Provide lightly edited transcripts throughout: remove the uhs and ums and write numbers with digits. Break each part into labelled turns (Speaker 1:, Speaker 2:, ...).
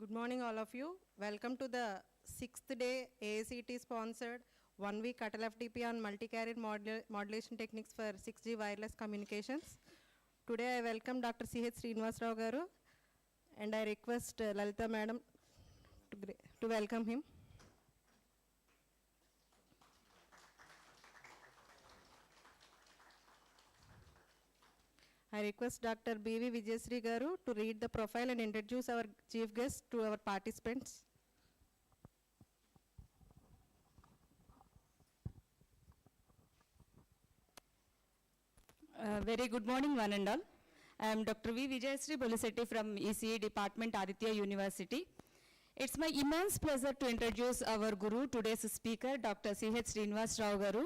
Speaker 1: Good morning, all of you. Welcome to the 6th day AACT sponsored 1 week at FDP on multicarrier modulation techniques for 6G wireless communications. Today I welcome Dr.Ch Srinivasrao garu and I request Lalita madam to welcome him. I request Dr. B.V. Vijayasri garu to read the profile and introduce our chief guest to our participants.
Speaker 2: Very good morning, one and all. I am Dr. V. Vijayasri Bolisetti from ECE Department, Aditya University. It's my immense pleasure to introduce our guru, today's speaker, Dr.Ch Srinivasrao garu.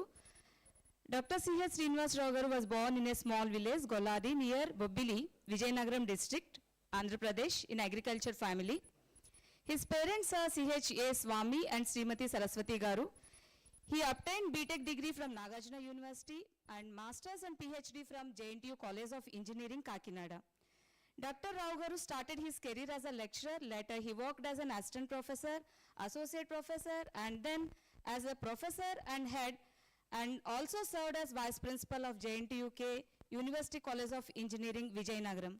Speaker 2: Dr.Ch Srinivasrao garu was born in a small village, Goladi, near Bobbili, Vijayanagaram district, Andhra Pradesh, in agriculture family. His parents are C.H.A. Swami and Srimati Saraswati garu. He obtained B.Tech degree from Nagarjuna University and Masters and PhD from JNTU College of Engineering, Kakinada. Dr. Rao garu started his career as a lecturer. Later, he worked as an assistant professor, associate professor, and then as a professor and head, and also served as vice principal of JNTUK University College of Engineering, Vijayanagaram.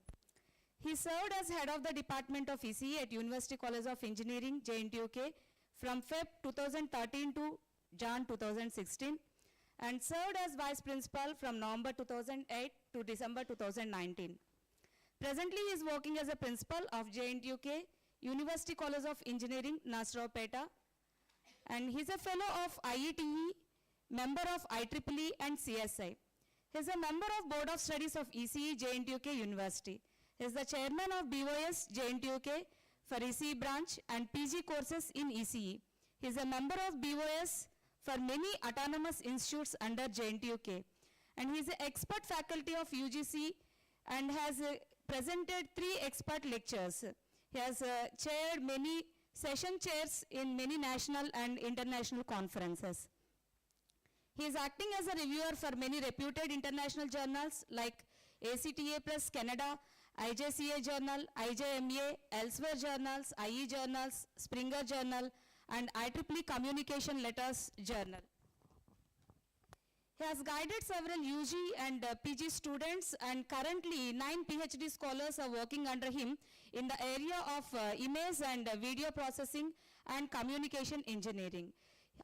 Speaker 2: He served as head of the Department of ECE at University College of Engineering, JNTUK, from Feb 2013 to Jan 2016, and served as vice principal from November 2008 to December 2019. Presently, he is working as a principal of JNTUK University College of Engineering, Nasraupeta, and he is a fellow of IETE, member of IEEE and CSI. He is a member of Board of Studies of ECE, JNTUK University. He is the chairman of BOS, JNTUK for ECE branch and PG courses in ECE. He is a member of BOS for many autonomous institutes under JNTUK. And he is an expert faculty of UGC and has presented 3 expert lectures. He has chaired many session chairs in many national and international conferences. He is acting as a reviewer for many reputed international journals like ACTA Press Canada, IJCA Journal, IJMA, Elsewhere Journals, IE Journals, Springer Journal, and IEEE Communication Letters Journal. He has guided several UG and PG students, and currently 9 PhD scholars are working under him in the area of image and video processing and communication engineering.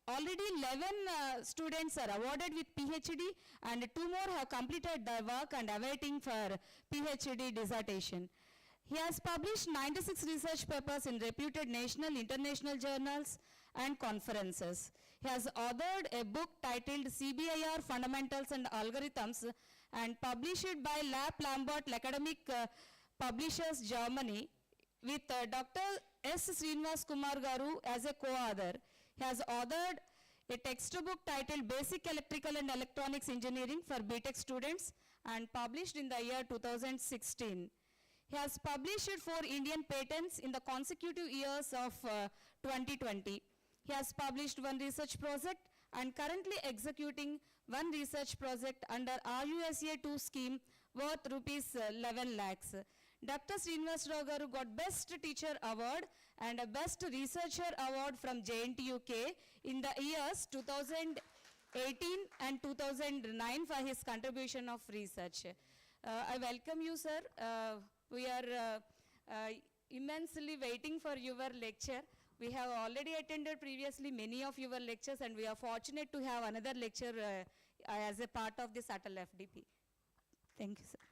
Speaker 2: Already 11 students are awarded with PhD and 2 more have completed their work and awaiting for PhD dissertation. He has published 96 research papers in reputed national, international journals and conferences. He has authored a book titled CBIR Fundamentals and Algorithms and published it by Lab Lambert Academic Publishers, Germany, with Dr. S. Srinivas Kumar garu as a co-author. He has authored a textbook titled Basic Electrical and Electronics Engineering for B.Tech students and published in the year 2016. He has published 4 Indian patents in the consecutive years of 2020. He has published 1 research project and currently executing 1 research project under RUSA 2 scheme worth rupees 11 lakhs. Dr. Srinivasrao garu got Best Teacher Award and a Best Researcher Award from JNTUK in the years 2018 and 2009 for his contribution of research. I welcome you, sir. We are immensely waiting for your lecture. We have already attended previously many of your lectures, and we are fortunate to have another lecture as a part of this ATL FDP. Thank you, sir.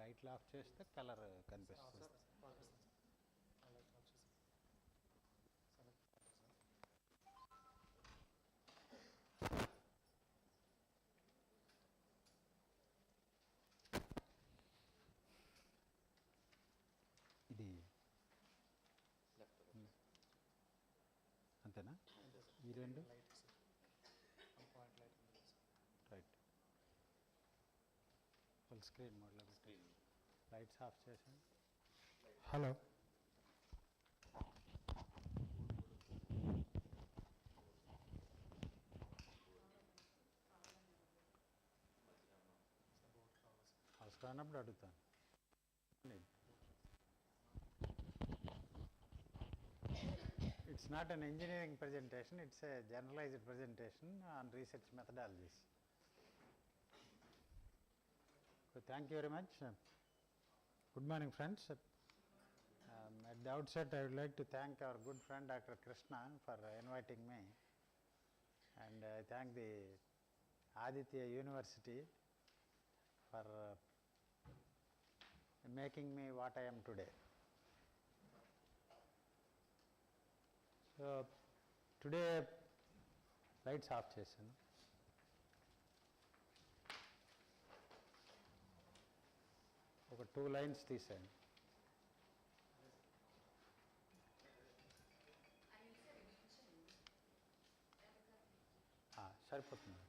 Speaker 3: లైట్లు of చేస్తే colour కనిపిస్తుంది. ఇది అంతేనా? ఈ రెండు right. Full screen మోడ్లో పెట్టి lights off చేసాను. హలో, అవసరమైనప్పుడు అడుగుతాను. It's not an engineering presentation, it's a generalized presentation on research methodologies. So thank you very much. Good morning, friends. At the outset, I would like to thank our good friend Dr. Krishna for inviting me, and I thank the Aditya University for making me what I am today. So today lights off చేశాను. ఒక 2 lines తీసాను. సరిపోతుంది.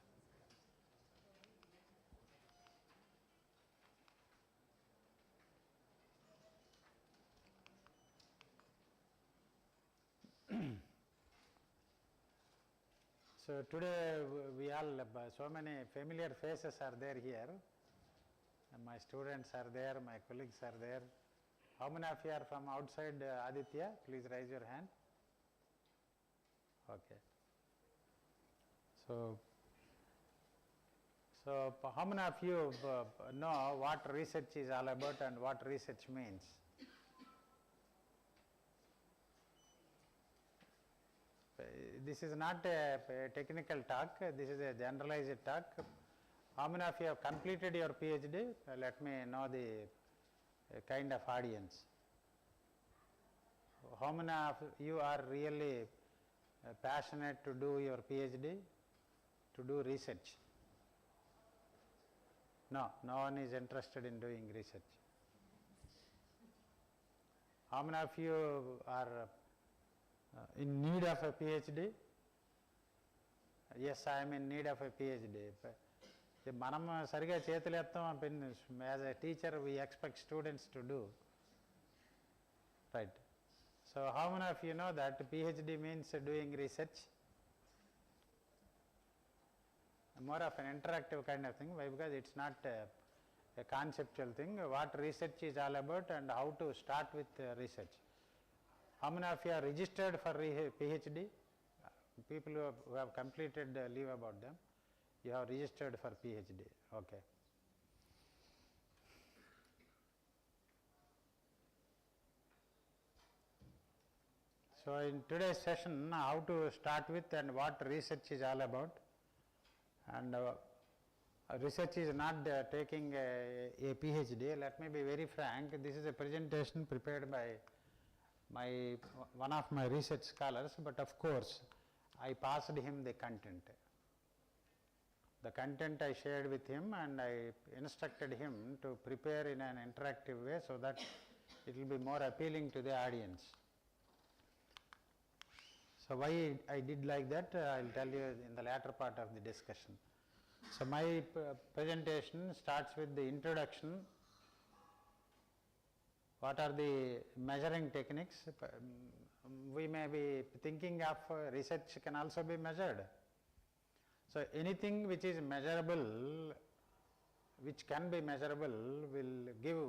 Speaker 3: So today we all, so many familiar faces are there here. My students are there, my colleagues are there. How many of you are from outside Aditya? Please raise your hand. Okay. So how many of you know what research is all about and what research means? This is not a technical talk, this is a generalized talk. How many of you have completed your PhD? Let me know the kind of audience. How many of you are really passionate to do your PhD, to do research? No one is interested in doing research. How many of you are in need of a PhD? Yes, I am in need of a PhD. మనం సరిగా చేతులు ఎత్తాం. As a teacher we expect students to do. Right. So how many of you know that PhD means doing research? More of an interactive kind of thing. Why? Because it's not a conceptual thing. What research is all about and how to start with research. How many of you are registered for PhD? People who have completed, leave about them. You have registered for PhD. Okay. So in today's session, how to start with and what research is all about. And research is not taking a PhD. Let me be very frank. This is a presentation prepared by one of my research scholars, but of course I passed him the content. The content I shared with him and I instructed him to prepare in an interactive way so that it will be more appealing to the audience. So why I did like that, I will tell you in the latter part of the discussion. So my presentation starts with the introduction. What are the measuring techniques? We may be thinking of research can also be measured. So anything which is measurable, which can be measurable, will give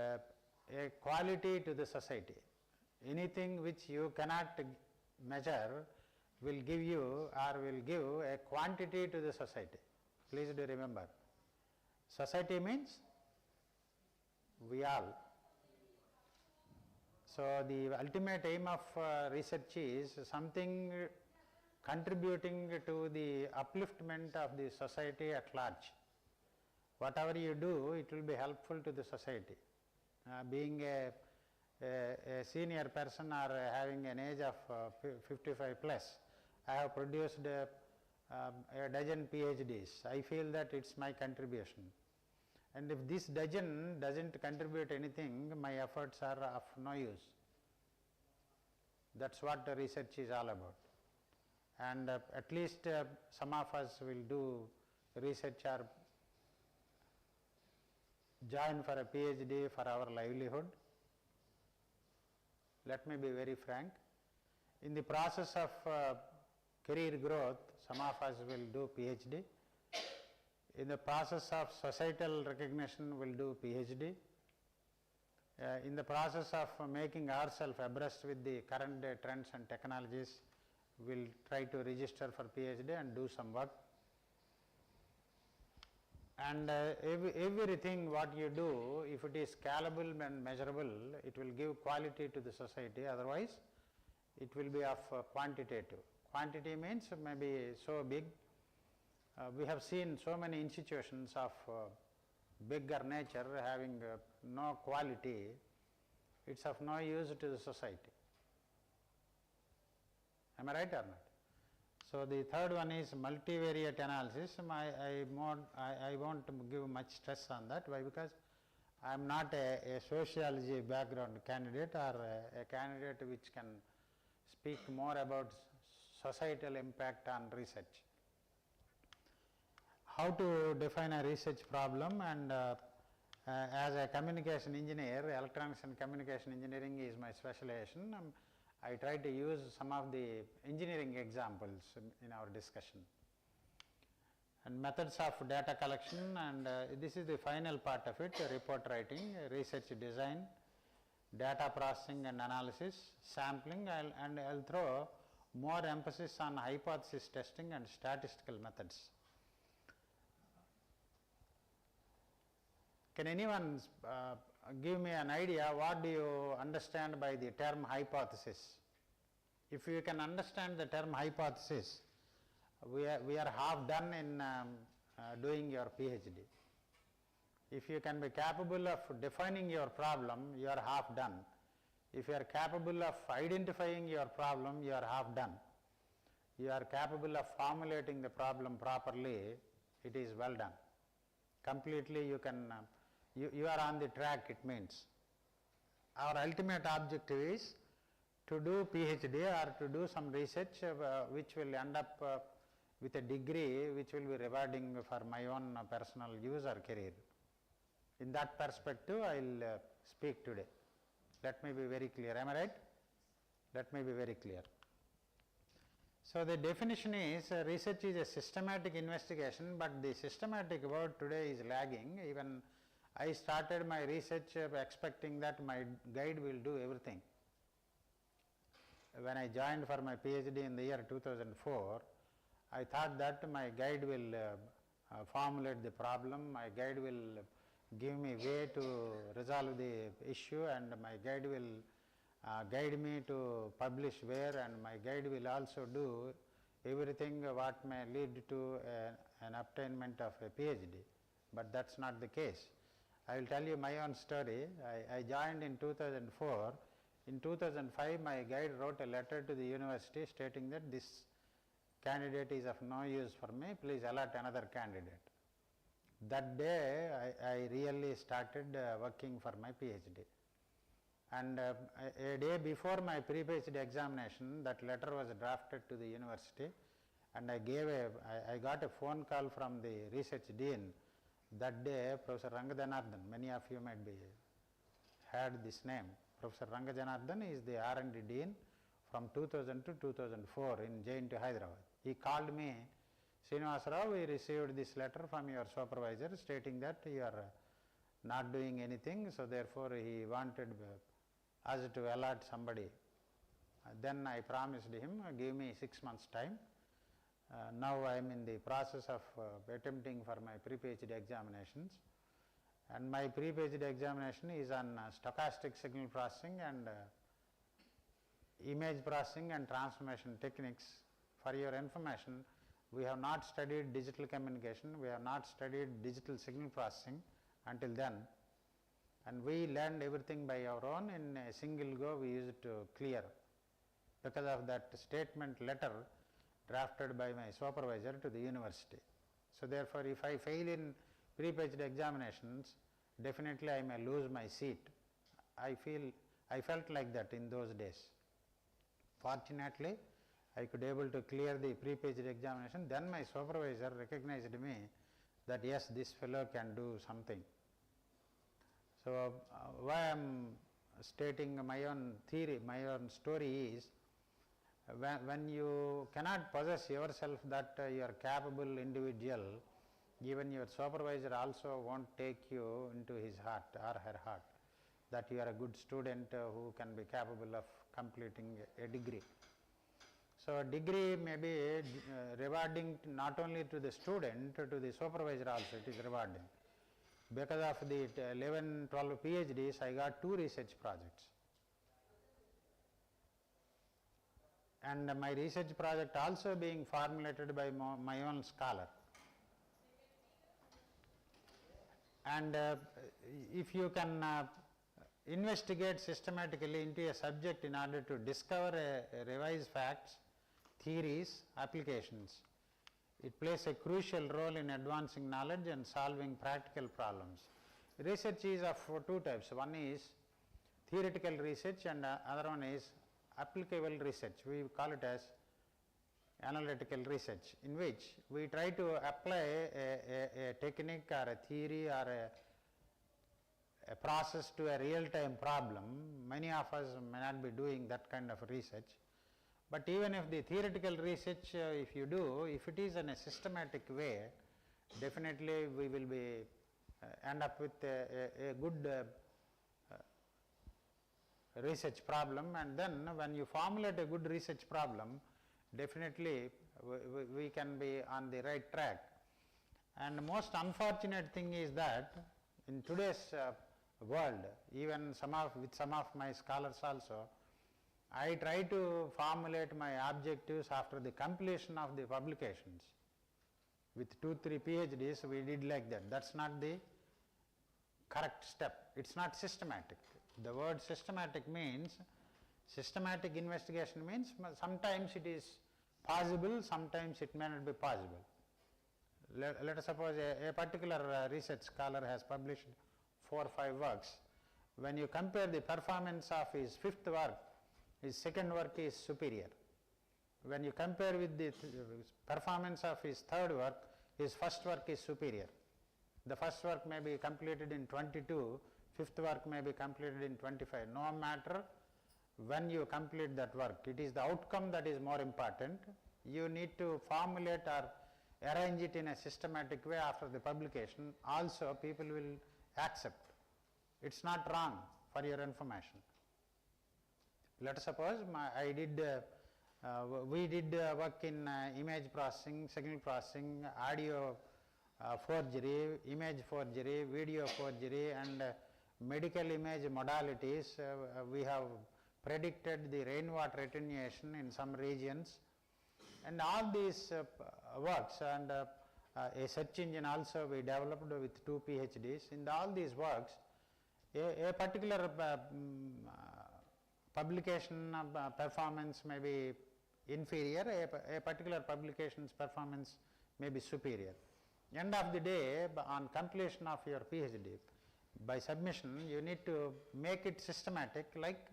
Speaker 3: a quality to the society. Anything which you cannot measure will give you or will give a quantity to the society. Please do remember. Society means we all. So the ultimate aim of research is something contributing to the upliftment of the society at large. Whatever you do, it will be helpful to the society. Being a senior person or having an age of 55 plus, I have produced a dozen PhDs. I feel that it's my contribution. And if this dozen doesn't contribute anything, my efforts are of no use. That's what the research is all about. And at least some of us will do research or join for a PhD for our livelihood. Let me be very frank. In the process of career growth, some of us will do PhD. In the process of societal recognition, we'll do PhD. In the process of making ourselves abreast with the current day trends and technologies, we'll try to register for PhD and do some work. And everything what you do, if it is scalable and measurable, it will give quality to the society. Otherwise, it will be of quantitative. Quantity means maybe so big. We have seen so many institutions of bigger nature having no quality. It's of no use to the society. Am I right or not? So the third one is multivariate analysis. I won't give much stress on that. Why? Because I am not a sociology background candidate or a candidate which can speak more about societal impact on research. How to define a research problem, and as a communication engineer, electronics and communication engineering is my specialization. I try to use some of the engineering examples in our discussion. And methods of data collection, and this is the final part of it: report writing, research design, data processing and analysis, sampling, and I'll throw more emphasis on hypothesis testing and statistical methods. Can anyone give me an idea what do you understand by the term hypothesis? If you can understand the term hypothesis, we are half done in doing your PhD. If you can be capable of defining your problem, you are half done. If you are capable of identifying your problem, you are half done. You are capable of formulating the problem properly, it is well done. Completely you can, you are on the track, it means. Our ultimate objective is to do PhD or to do some research which will end up with a degree which will be rewarding for my own personal use or career. In that perspective, I will speak today. Let me be very clear. Am I right? Let me be very clear. So the definition is research is a systematic investigation, but the systematic word today is lagging. Even I started my research expecting that my guide will do everything. When I joined for my PhD in the year 2004, I thought that my guide will formulate the problem, my guide will give me way to resolve the issue, and my guide will guide me to publish where, and my guide will also do everything what may lead to an obtainment of a PhD. But that's not the case. I will tell you my own story. I joined in 2004. In 2005, my guide wrote a letter to the university stating that this candidate is of no use for me, please allot another candidate. That day, I really started working for my PhD. And a day before my pre-PhD examination, that letter was drafted to the university, and I got a phone call from the research dean. That day, Professor Rangajanardhan, many of you might be heard this name. Professor Rangajanardhan is the R&D dean from 2000 to 2004 in JNT Hyderabad. He called me, Srinivasrao, we received this letter from your supervisor stating that you are not doing anything, so therefore he wanted us to allot somebody. Then I promised him, give me 6 months time. Now I am in the process of attempting for my pre-PhD examinations, and my pre-PhD examination is on stochastic signal processing and image processing and transformation techniques. For your information, we have not studied digital communication, we have not studied digital signal processing until then, and we learned everything by our own. In a single go we used to clear because of that statement letter drafted by my supervisor to the university. So therefore, if I fail in pre-PhD examinations, definitely I may lose my seat. I felt like that in those days. Fortunately, I could able to clear the pre-PhD examination. Then my supervisor recognized me that yes, this fellow can do something. So, why I am stating my own theory, my own story is, when you cannot possess yourself that you are capable individual, even your supervisor also won't take you into his heart or her heart that you are a good student who can be capable of completing a degree. So, a degree may be rewarding not only to the student, to the supervisor also it is rewarding. Because of the 11, 12 PhDs, I got 2 research projects. And my research project also being formulated by my own scholar. And if you can investigate systematically into a subject in order to discover revise facts, theories, applications, it plays a crucial role in advancing knowledge and solving practical problems. Research is of 2 types. One is theoretical research and other one is applicable research. We call it as analytical research, in which we try to apply a technique or a theory or a process to a real-time problem. Many of us may not be doing that kind of research. But even if the theoretical research, if you do, if it is in a systematic way, definitely we will be end up with a good research problem, and then when you formulate a good research problem, definitely we can be on the right track. And the most unfortunate thing is that in today's world, even with some of my scholars also, I try to formulate my objectives after the completion of the publications. With 2-3 PhDs we did like that. That's not the correct step. It's not systematic. The word systematic means, systematic investigation means sometimes it is possible, sometimes it may not be possible. Let us suppose a particular research scholar has published 4 or 5 works. When you compare the performance of his 5th work, his 2nd work is superior. When you compare with the performance of his 3rd work, his 1st work is superior. The 1st work may be completed in 22, 5th work may be completed in 25. No matter when you complete that work, it is the outcome that is more important. You need to formulate or arrange it in a systematic way after the publication. Also, people will accept. It's not wrong, for your information. Let us suppose we did work in image processing, signal processing, audio forgery, image forgery, video forgery, and medical image modalities. We have predicted the rainwater attenuation in some regions, and all these works, and a search engine also we developed with 2 PhDs. In all these works, a particular publication performance may be inferior, a particular publication's performance may be superior. End of the day, on completion of your PhD, by submission, you need to make it systematic, like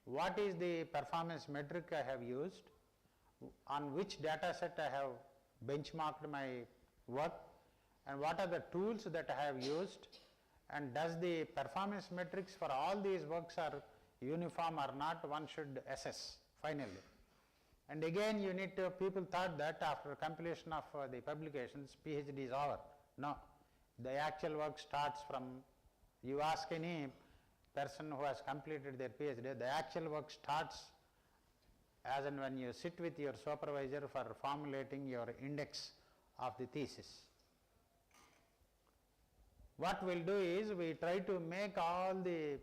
Speaker 3: what is the performance metric I have used, on which data set I have benchmarked my work, and what are the tools that I have used, and does the performance metrics for all these works are uniform or not, one should assess finally. And again you need to, people thought that after completion of the publications, PhD is over. No, the actual work starts from, you ask any person who has completed their PhD, the actual work starts as and when you sit with your supervisor for formulating your index of the thesis. What we'll do is, we try to make all the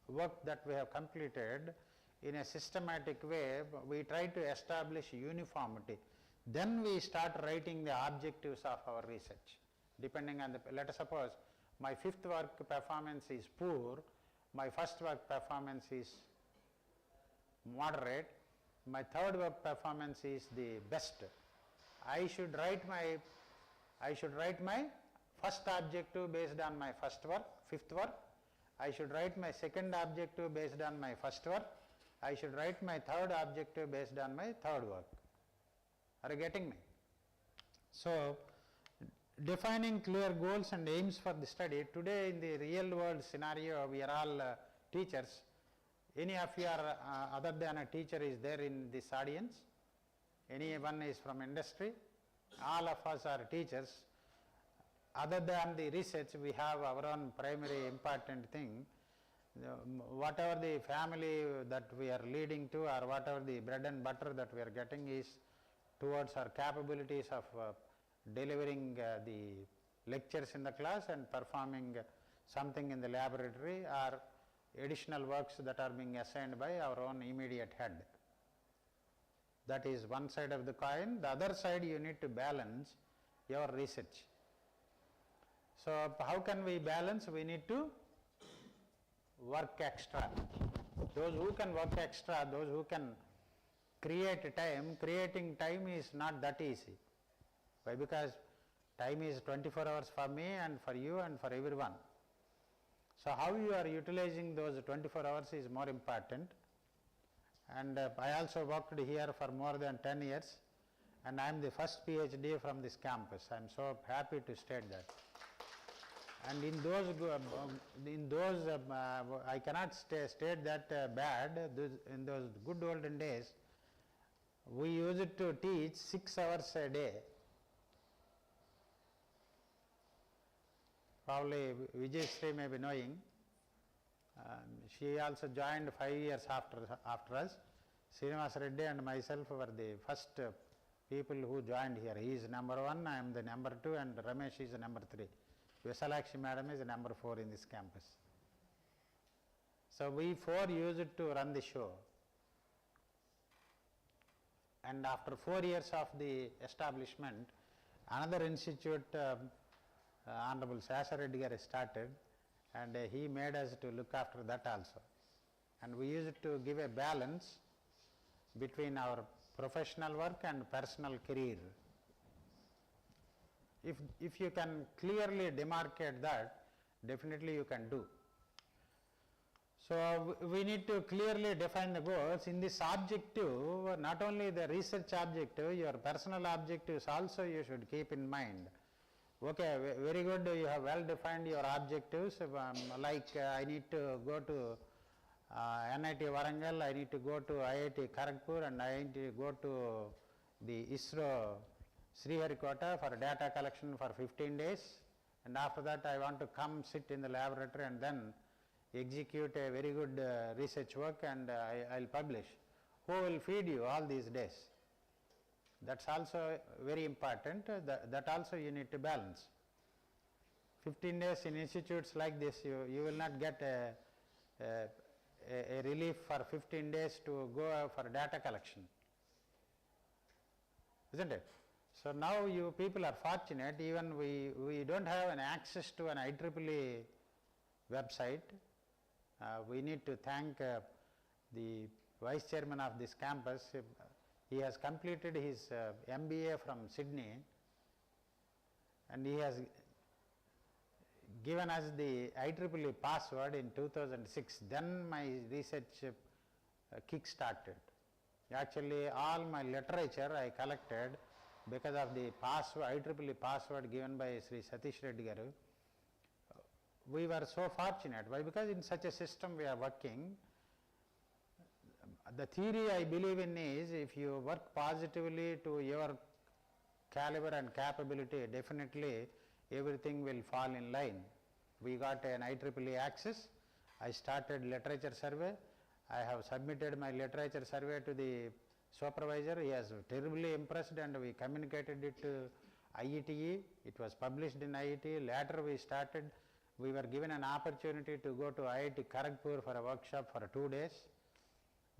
Speaker 3: work that we have completed in a systematic way. We try to establish uniformity. Then we start writing the objectives of our research. Depending on the, let us suppose my 5th work performance is poor, my 1st work performance is moderate, my 3rd work performance is the best. I should write my first objective based on my 1st work, 5th work. I should write my 2nd objective based on my 1st work. I should write my 3rd objective based on my 3rd work. Are you getting me? So, defining clear goals and aims for the study. Today in the real world scenario, we are all teachers. Any of you are other than a teacher is there in this audience? Anyone is from industry? All of us are teachers. Other than the research, we have our own primary important thing. Whatever the family that we are leading to, or whatever the bread and butter that we are getting is towards our capabilities of delivering the lectures in the class and performing something in the laboratory, or additional works that are being assigned by our own immediate head. That is one side of the coin. The other side, you need to balance your research. So how can we balance? We need to work extra. Those who can work extra, those who can create time, creating time is not that easy. Why? Because time is 24 hours for me and for you and for everyone. So how you are utilizing those 24 hours is more important. And I also worked here for more than 10 years, and I am the first PhD from this campus. I am so happy to state that. And in those I cannot state that bad. In those good olden days, we used to teach 6 hours a day. Probably Vijayasri may be knowing. She also joined 5 years after us. Srinivasrao and myself were the first people who joined here. He is number 1, I am the number 2, and Ramesh is the number 3. Visalakshi madam is the number 4 in this campus. So we 4 used to run the show. And after 4 years of the establishment, another institute, Honorable Sasa Reddy garu started, and he made us to look after that also. And we used to give a balance between our professional work and personal career. If you can clearly demarcate that, definitely you can do. So we need to clearly define the goals. In this objective, not only the research objective, your personal objectives also you should keep in mind. Okay, very good, you have well defined your objectives, like I need to go to NIT Warangal, I need to go to IIT Kharagpur, and I need to go to the ISRO Sriharikota for data collection for 15 days, and after that I want to come sit in the laboratory and then execute a very good research work, and I'll publish. Who will feed you all these days? That's also very important. That also you need to balance. 15 days in institutes like this, you will not get a relief for 15 days to go for data collection, isn't it? So now you people are fortunate. Even we don't have an access to an IEEE website. We need to thank the vice chairman of this campus. He has completed his MBA from Sydney, and he has given us the IEEE password in 2006. Then my research kick started. Actually, all my literature I collected because of the IEEE password given by Sri Satish Reddy garu. We were so fortunate. Why? Because in such a system we are working. The theory I believe in is, if you work positively to your caliber and capability, definitely everything will fall in line. We got an IEEE access. I started literature survey. I have submitted my literature survey to the supervisor. He was terribly impressed, and we communicated it to IETE. It was published in IETE. Later we were given an opportunity to go to IIT Kharagpur for a workshop for 2 days.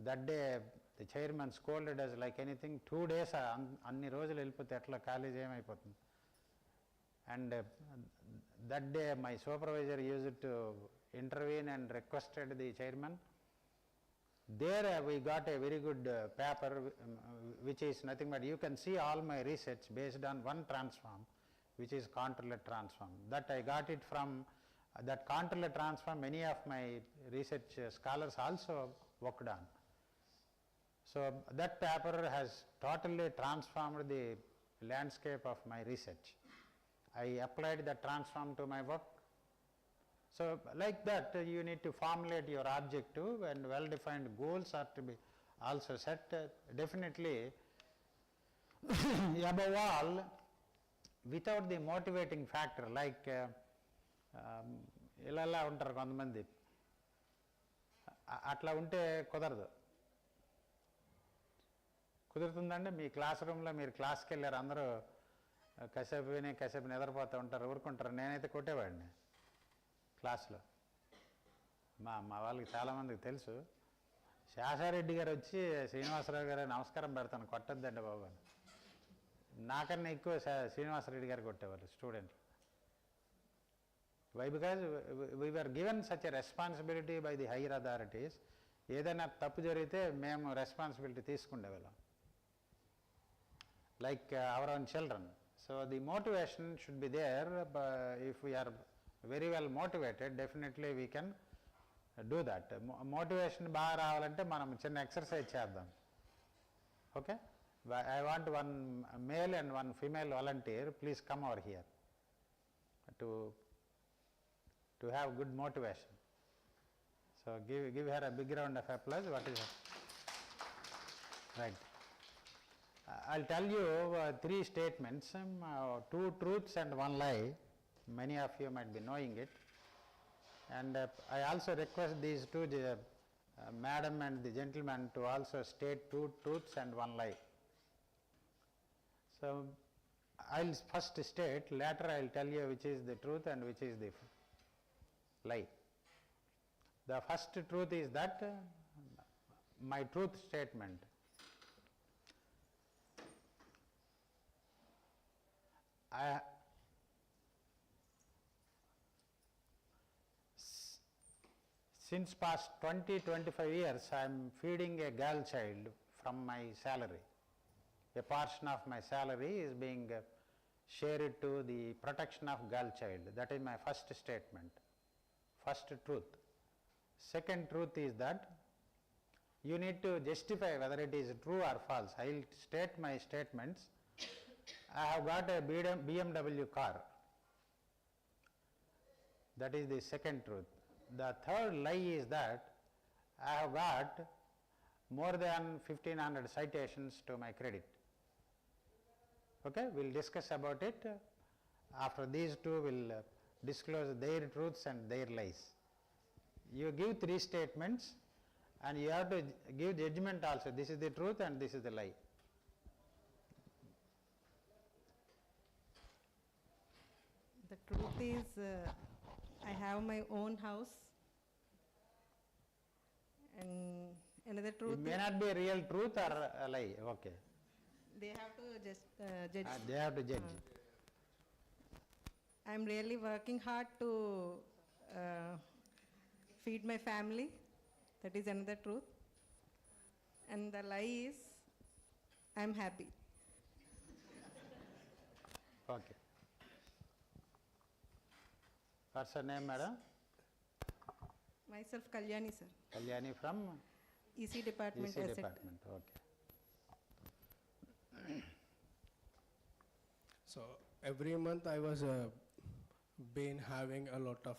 Speaker 3: That day the chairman scolded us like anything. 2 days anni rojulu velipothe etla college emayipotundi. And that day my supervisor used to intervene and requested the chairman. There we got a very good paper, which is nothing but, you can see all my research based on one transform, which is controller transform. That I got it from that controller transform. Many of my research scholars also worked on. So that paper has totally transformed the landscape of my research. I applied the transform to my work. So like that you need to formulate your objective, and well-defined goals are to be also set. Definitely above all, without the motivating factor, like ఇలా ఉంటారు కొంతమంది, అట్లా ఉంటే కుదురుతుందండి? మీ class రూమ్లో మీరు క్లాస్కి వెళ్ళారు, అందరూ కాసేపు నిద్రపోతూ ఉంటారు, ఊరుకుంటారు. నేనైతే కొట్టేవాడిని క్లాస్లో. మా వాళ్ళకి చాలామందికి తెలుసు. శాసారెడ్డి గారు వచ్చి శ్రీనివాసరావు గారు నమస్కారం పెడతాను, కొట్టద్దండి బాబు అని. నాకన్నా ఎక్కువ శ్రీనివాసరెడ్డి గారు కొట్టేవారు స్టూడెంట్లు. Why? Because we were given such a responsibility by the higher authorities. ఏదైనా తప్పు జరిగితే మేము responsibility తీసుకుండేవాళ్ళం, like our own children. So the motivation should be there. If we are very well motivated, definitely we can do that. Motivation బాగా రావాలంటే మనం చిన్న exercise చేద్దాం. Okay? I want one male and one female volunteer. Please come over here to have good motivation. So give her a big round of applause. What is it? Right. I'll tell you 3 statements, 2 truths and 1 lie. Many of you might be knowing it. And I also request these two, madam and the gentleman, to also state 2 truths and 1 lie. So I'll first state, later I'll tell you which is the truth and which is the lie. The first truth is that my truth statement. Since past 20-25 years, I am feeding a girl child from my salary. A portion of my salary is being shared to the protection of girl child. That is my first statement, first truth. Second truth is that you need to justify whether it is true or false. I will state my statements. I have got a BMW car. That is the second truth. The third lie is that I have got more than 1500 citations to my credit. Okay, we will discuss about it. After these two will disclose their truths and their lies. You give 3 statements and you have to give judgment also. This is the truth and this is the lie.
Speaker 1: The truth is, I have my own house. And another truth.
Speaker 3: It may not be a real truth or a lie. Okay.
Speaker 1: They have to just judge.
Speaker 3: They have to judge.
Speaker 1: I am really working hard to feed my family. That is another truth. And the lie is, I am happy.
Speaker 3: Okay. What's her name, madam?
Speaker 1: Myself, Kalyani, sir.
Speaker 3: Kalyani from
Speaker 1: EC department.
Speaker 3: EC department. Okay.
Speaker 4: So every month I was been having a lot of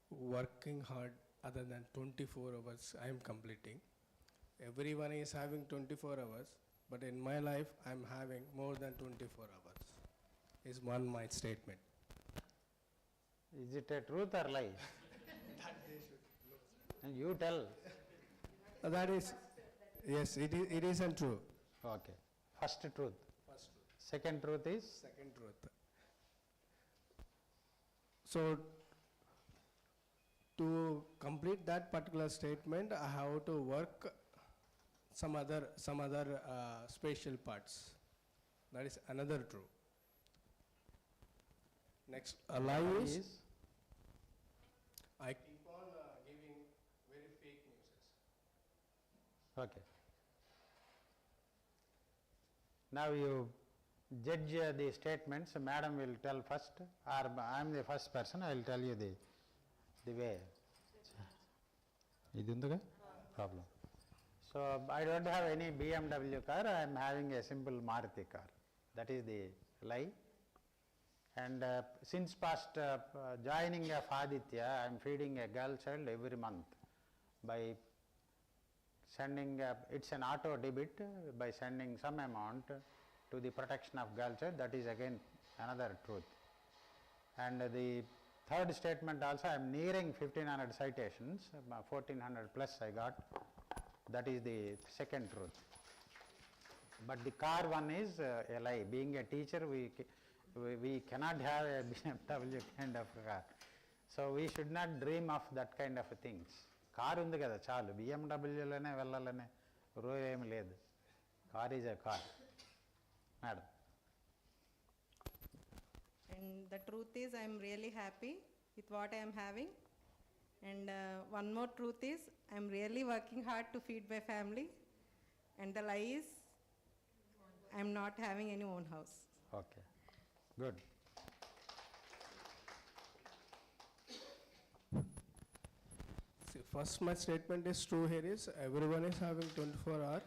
Speaker 4: working hard. Other than 24 hours I am completing. Everyone is having 24 hours, but in my life I am having more than 24 hours. Is one my statement.
Speaker 3: Is it a truth or lie?
Speaker 4: That they should know.
Speaker 3: And you tell.
Speaker 4: That is, yes, it isn't true.
Speaker 3: Okay. First truth.
Speaker 4: First truth.
Speaker 3: Second truth is?
Speaker 4: Second truth. So to complete that particular statement, I have to work some other spatial parts. That is another true. Next, a lie is I keep on giving very fake news.
Speaker 3: Okay. Now you judge the statements. Madam will tell first, or I am the first person. I will tell you the way. Is there problem? So I don't have any BMW car. I am having a simple Maruti car. That is the lie. And since past joining of Aditya, I am feeding a girl child every month by sending, it's an auto debit by sending some amount to the protection of girl child. That is again another truth. And the third statement also, I am nearing 1500 citations, 1400 plus I got. That is the second truth. But the car one is a lie. Being a teacher, we cannot have a BMW kind of car. So we should not dream of that kind of things. Car undi kada chalu, BMW lane vellalane roy em ledu. Car is a car. Madam.
Speaker 1: And the truth is, I am really happy with what I am having. And one more truth is, I am really working hard to feed my family. And the lie is, I am not having any own house.
Speaker 3: Okay, good.
Speaker 4: See, first my statement is true here is everyone is having 24 hours.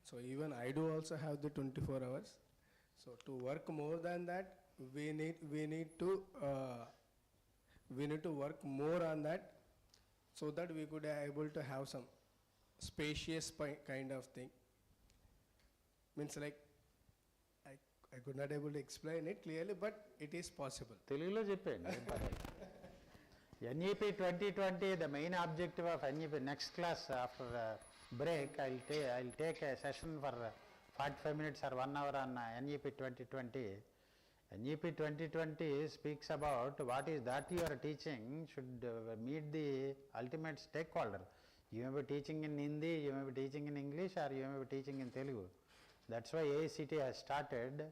Speaker 4: So even I do also have the 24 hours. So to work more than that, we need to work more on that, so that we could able to have some spacious kind of thing. Means like I could not able to explain it clearly, but it is possible.
Speaker 3: Telugulo cheppandi. NEP 2020, the main objective of NEP, next class after break, I'll take a session for 45 minutes or 1 hour on NEP 2020. NEP 2020 speaks about what is that you are teaching should meet the ultimate stakeholder. You may be teaching in Hindi, you may be teaching in English, or you may be teaching in Telugu. That's why AICT has started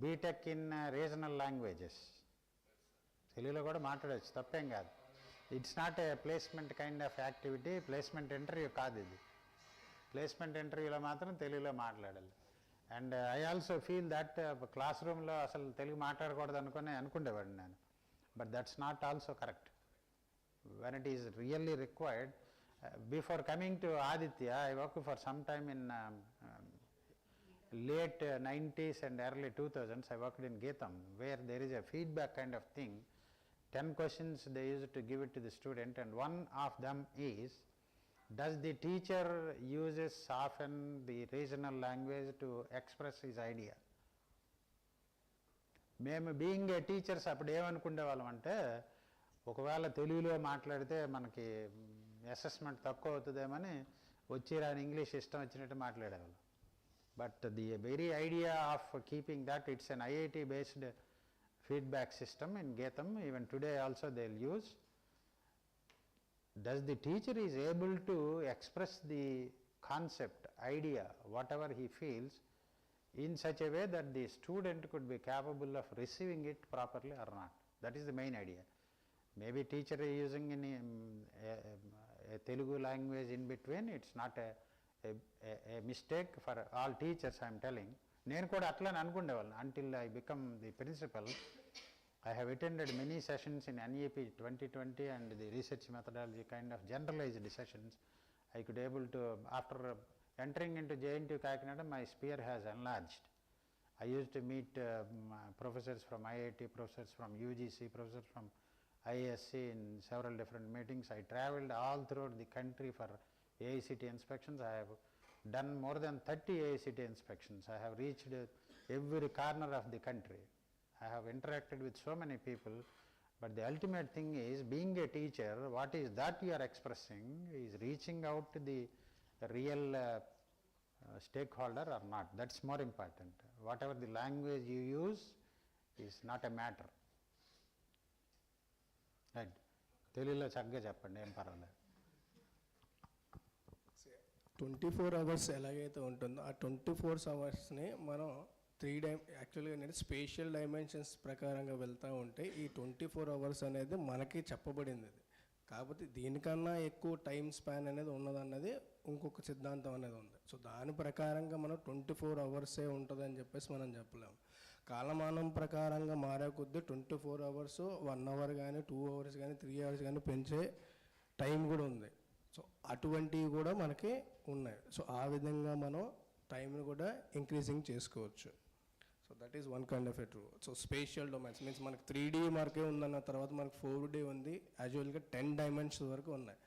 Speaker 3: BTech in regional languages. Telugulo kuda maatladochu, tappem kaadu. It's not a placement kind of activity, placement interview kaadu idi. Placement interview lo matram Telugulo maatladali. And I also feel that classroom lo asalu Telugu maatladakoodu anukundevadu nenu. But that's not also correct. When it is really required, before coming to Aditya, I worked for some time in late 90s and early 2000s. I worked in Geetham, where there is a feedback kind of thing. 10 questions they used to give it to the student, and one of them is, does the teacher uses often the regional language to express his idea? మేము being a teachers అప్పుడు ఏమనుకునే వాళ్ళం అంటే, ఒకవేళ తెలుగులో మాట్లాడితే మనకి assessment తక్కువ అవుతుందేమని వచ్చి రాని ఇంగ్లీష్ ఇష్టం వచ్చినట్టు మాట్లాడేవాళ్ళం. But the very idea of keeping that, it's an IIT based feedback system in Geetham, even today also they will use. Does the teacher is able to express the concept, idea, whatever he feels, in such a way that the student could be capable of receiving it properly or not? That is the main idea. Maybe teacher is using in a Telugu language in between, it's not a mistake for all teachers, I am telling. నేను కూడా అట్లనే అనుకునేవాళ్ళను until I become the principal. I have attended many sessions in NEP 2020 and the research methodology kind of generalized sessions. I could able to, after entering into JNTU Kakinada, my sphere has enlarged. I used to meet professors from IIT, professors from UGC, professors from ISC in several different meetings. I traveled all throughout the country for AICT inspections. I have done more than 30 AICT inspections. I have reached every corner of the country. I have interacted with so many people, but the ultimate thing is, being a teacher, what is that you are expressing is reaching out to the real stakeholder or not. That's more important. Whatever the language you use is not a matter. Right? Telugulo chagga cheppandi, em parvaledu.
Speaker 4: 24 hours ఎలాగైతే ఉంటుందో ఆ 24 అవర్స్ని మనం యాక్చువల్గా నేను spatial dimensions ప్రకారంగా వెళ్తూ ఉంటే ఈ 24 అవర్స్ అనేది మనకి చెప్పబడింది. కాకపోతే దీనికన్నా ఎక్కువ టైం స్పాన్ అనేది ఉన్నదన్నది ఇంకొక సిద్ధాంతం అనేది ఉంది. సో దాని ప్రకారంగా మనం 24 అవర్సే ఉంటుందని చెప్పేసి మనం చెప్పలేము. కాలమానం ప్రకారంగా మారే కొద్దీ 24 అవర్స్ 1 అవర్ కానీ 2 అవర్స్ కానీ 3 అవర్స్ కానీ పెంచే టైం కూడా ఉంది. సో అటువంటివి కూడా మనకి ఉన్నాయి. సో ఆ విధంగా మనం టైంని కూడా ఇంక్రీజింగ్ చేసుకోవచ్చు. So that is one kind of a true. So spatial domains means మనకు 3D మార్కే ఉందన్న తర్వాత మనకు 4D ఉంది, యాజువల్గా 10 డైమెన్షన్స్ వరకు ఉన్నాయి.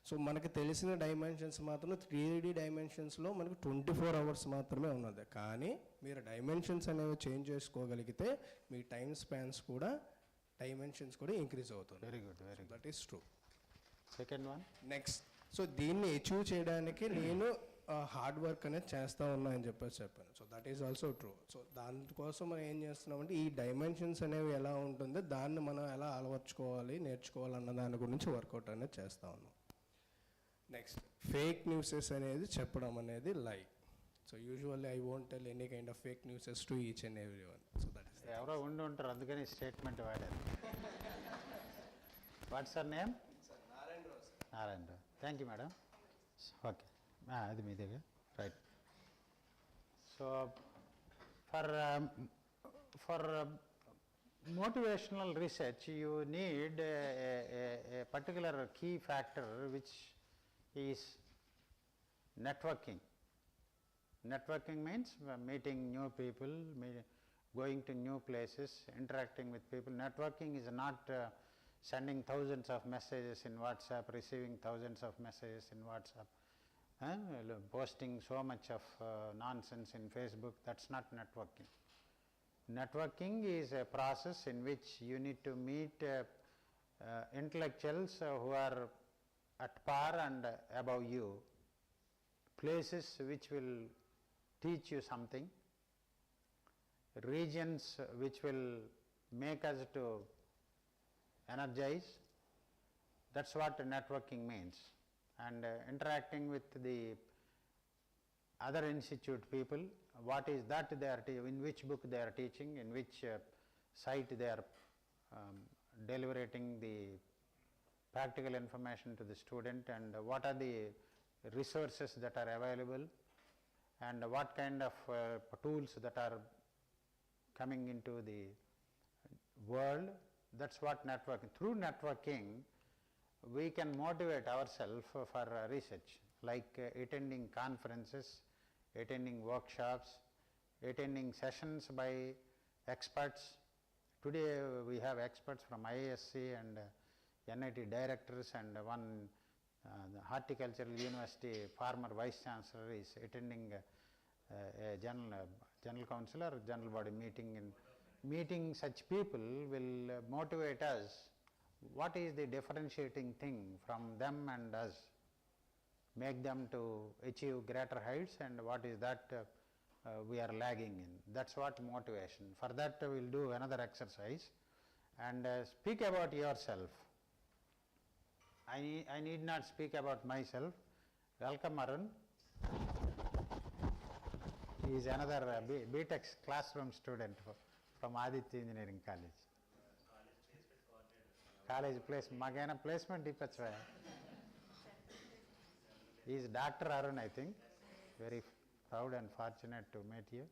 Speaker 4: సో మనకు తెలిసిన డైమెన్షన్స్ మాత్రం 3D డైమెన్షన్స్లో మనకు 24 అవర్స్ మాత్రమే ఉన్నది. కానీ మీరు డైమెన్షన్స్ అనేవి చేంజ్ చేసుకోగలిగితే మీ టైం స్పాన్స్ కూడా డైమెన్షన్స్ కూడా ఇంక్రీజ్ అవుతుంది.
Speaker 3: Very good, very good.
Speaker 4: That is true.
Speaker 3: Second one,
Speaker 4: next, so దీన్ని అచీవ్ చేయడానికి నేను హార్డ్ వర్క్ అనేది చేస్తూ ఉన్నా అని చెప్పాను. So that is also true. So దానికోసం మనం ఏం చేస్తున్నామంటే ఈ డైమెన్షన్స్ అనేవి ఎలా ఉంటుందో దాన్ని మనం ఎలా అలవర్చుకోవాలి, నేర్చుకోవాలి అన్న దాని గురించి వర్కౌట్ అనేది చేస్తూ ఉన్నాం. నెక్స్ట్, ఫేక్ న్యూసెస్ అనేది చెప్పడం అనేది lie. So usually I won't tell any kind of fake newses to each and every one. So that is
Speaker 3: ఎవరో ఉండి ఉంటారు అందుకని స్టేట్మెంట్ వాడారు. What's your name? Narayana Rao. Thank you madam. Okay, అది మీ దగ్గర right. So for motivational research you need a particular key factor which is networking. Networking means meeting new people, going to new places, interacting with people. Networking is not sending thousands of messages in WhatsApp, receiving thousands of messages in WhatsApp, posting so much of nonsense in Facebook. That's not networking. Networking is a process in which you need to meet intellectuals who are at par and above you, places which will teach you something, regions which will make us to energize. That's what networking means. And interacting with the other institute people, what is that they are in which book they are teaching, in which site they are delivering the practical information to the student, and what are the resources that are available, and what kind of tools that are coming into the world. That's what networking. Through networking we can motivate ourselves for research, like attending conferences, attending workshops, attending sessions by experts. Today we have experts from IISc and NIT directors, and one the horticultural university former vice chancellor is attending a general council or general body meeting. In meeting such people will motivate us. What is the differentiating thing from them and us? Make them to achieve greater heights, and what is that we are lagging in. That's what motivation. For that we will do another exercise and speak about yourself. I need not speak about myself. Welcome Arun. He is another BTech classroom student from Aditya Engineering College. College placement. Magana placement ipachva. He is Dr. Arun, I think. Very proud and fortunate to meet you.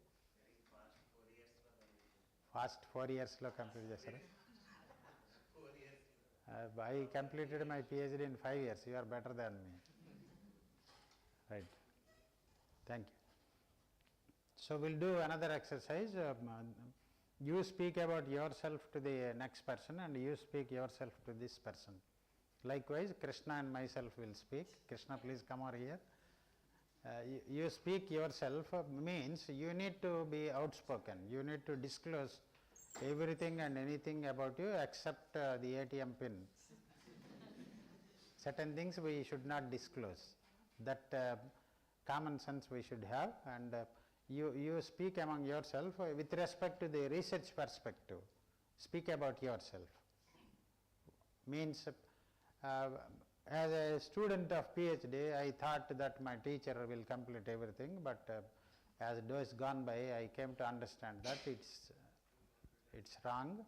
Speaker 3: Fast 4 years lo complete chesara. I completed my PhD in 5 years. You are better than me. Right. Thank you. So we'll do another exercise. You speak about yourself to the next person, and you speak yourself to this person. Likewise, Krishna and myself will speak. Krishna, please come over here. You speak yourself means you need to be outspoken. You need to disclose everything and anything about you except the ATM pin. Certain things we should not disclose. That common sense we should have, and you speak among yourself with respect to the research perspective. Speak about yourself. Means as a student of PhD, I thought that my teacher will complete everything, but as days gone by, I came to understand that it's wrong,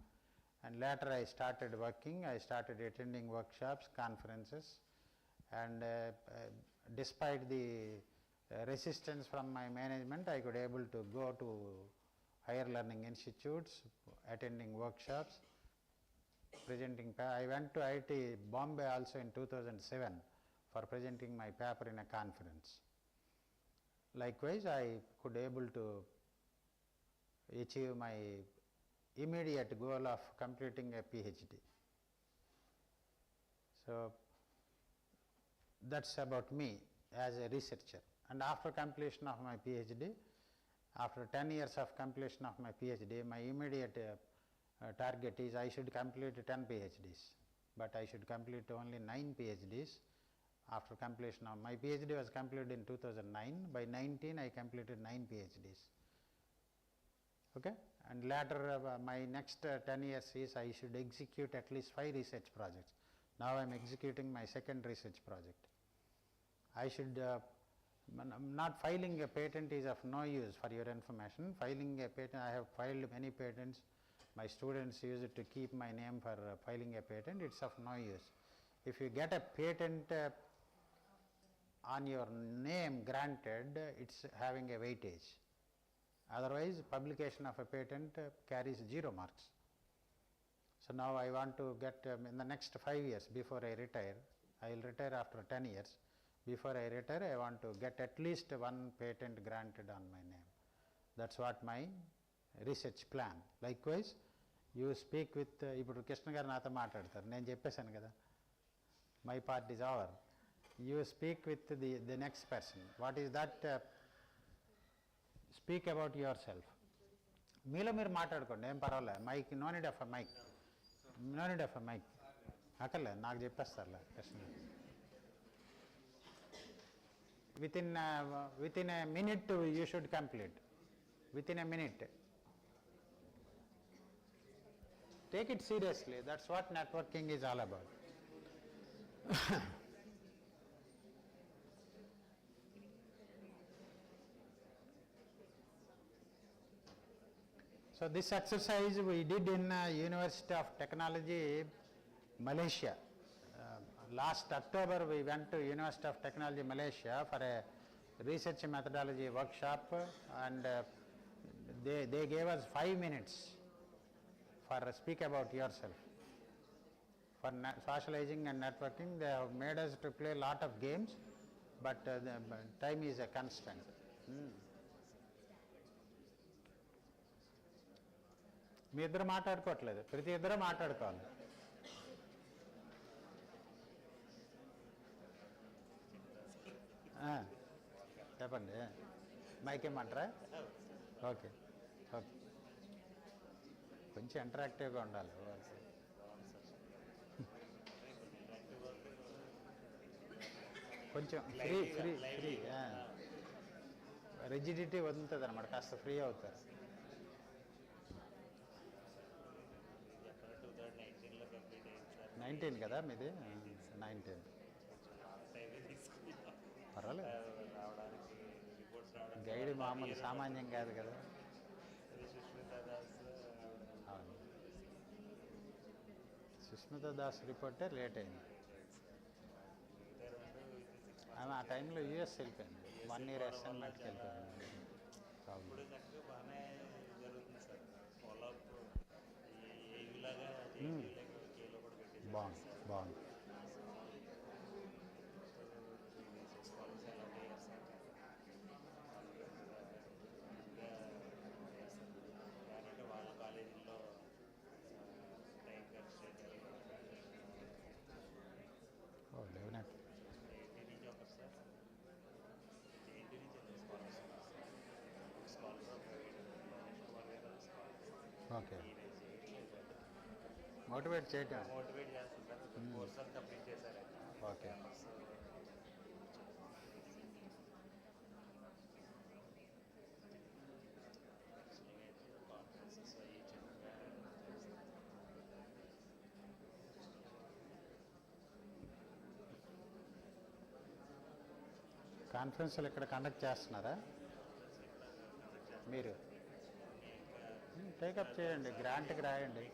Speaker 3: and later I started working. I started attending workshops, conferences, and despite the resistance from my management, I could able to go to higher learning institutes, attending workshops, presenting. I went to IIT Bombay also in 2007 for presenting my paper in a conference. Likewise, I could able to achieve my immediate goal of completing a PhD. So that's about me as a researcher. And after completion of my PhD, after 10 years of completion of my PhD, my immediate target is I should complete 10 PhDs, but I should complete only 9 PhDs after completion of my PhD was completed in 2009. By 19 I completed 9 PhDs. Okay? And later my next 10 years is I should execute at least 5 research projects. Now I am executing my second research project. I should not filing a patent is of no use for your information. Filing a patent, I have filed many patents. My students use it to keep my name for filing a patent. It's of no use. If you get a patent on your name granted, it's having a weightage. Otherwise, publication of a patent carries 0 marks. So now I want to get in the next 5 years before I retire. I will retire after 10 years. Before I retire, I want to get at least 1 patent granted on my name. That's what my research plan. Likewise, you speak with ఇప్పుడు కృష్ణ గారు నాతో మాట్లాడతారు, నేను చెప్పేశాను కదా, my part is over. You speak with the next person. What is that? Speak about yourself. మీలో మీరు మాట్లాడుకోండి, ఏం పర్వాలేదు. Mike, no need of a mike, no need of a mike అక్కర్లేదు, నాకు చెప్పేస్తారులే Krishna. Within a minute you should complete. Within a minute. Take it seriously. That's what networking is all about. So this exercise we did in University of Technology, Malaysia. Last October we went to University of Technology, Malaysia for a research methodology workshop, and they gave us 5 minutes for speak about yourself. For socializing and networking, they have made us to play a lot of games, but the time is a constant. మీ ఇద్దరు మాట్లాడుకోవట్లేదు, ప్రతి ఇద్దరు మాట్లాడుకోవాలి. చెప్పండి, mic ఏమంటారా? Okay okay, కొంచెం ఇంటరాక్టివ్గా ఉండాలి. కొంచెం free free free rigidity వదులుతుంది అనమాట, కాస్త ఫ్రీ అవుతారు. నైన్టీన్ కదా మీది? 19 పర్వాలేదు, గైడ్ మామూలు సామాన్యం కాదు కదా. అవును, సుష్మితా దాస్ రిపోర్టే లేట్ అయింది. ఆమె ఆ టైంలో యూఎస్ వెళ్ళిపోయింది, 1 year అసైన్మెంట్కి వెళ్ళిపోయింది. బాగుంది బాగుంది. ఓకే, మోటివేట్ చేయటం. ఓకే, కాన్ఫరెన్స్లు ఇక్కడ కండక్ట్ చేస్తున్నారా మీరు? టేకప్ చేయండి, గ్రాంట్కి రాయండి.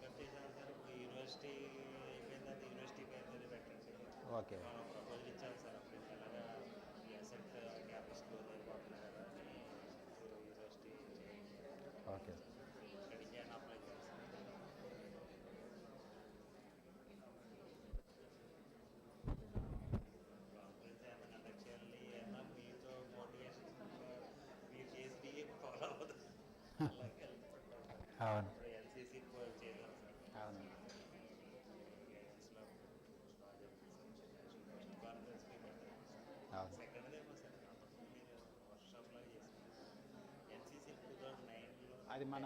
Speaker 3: ఓకే ఓకే, అది మన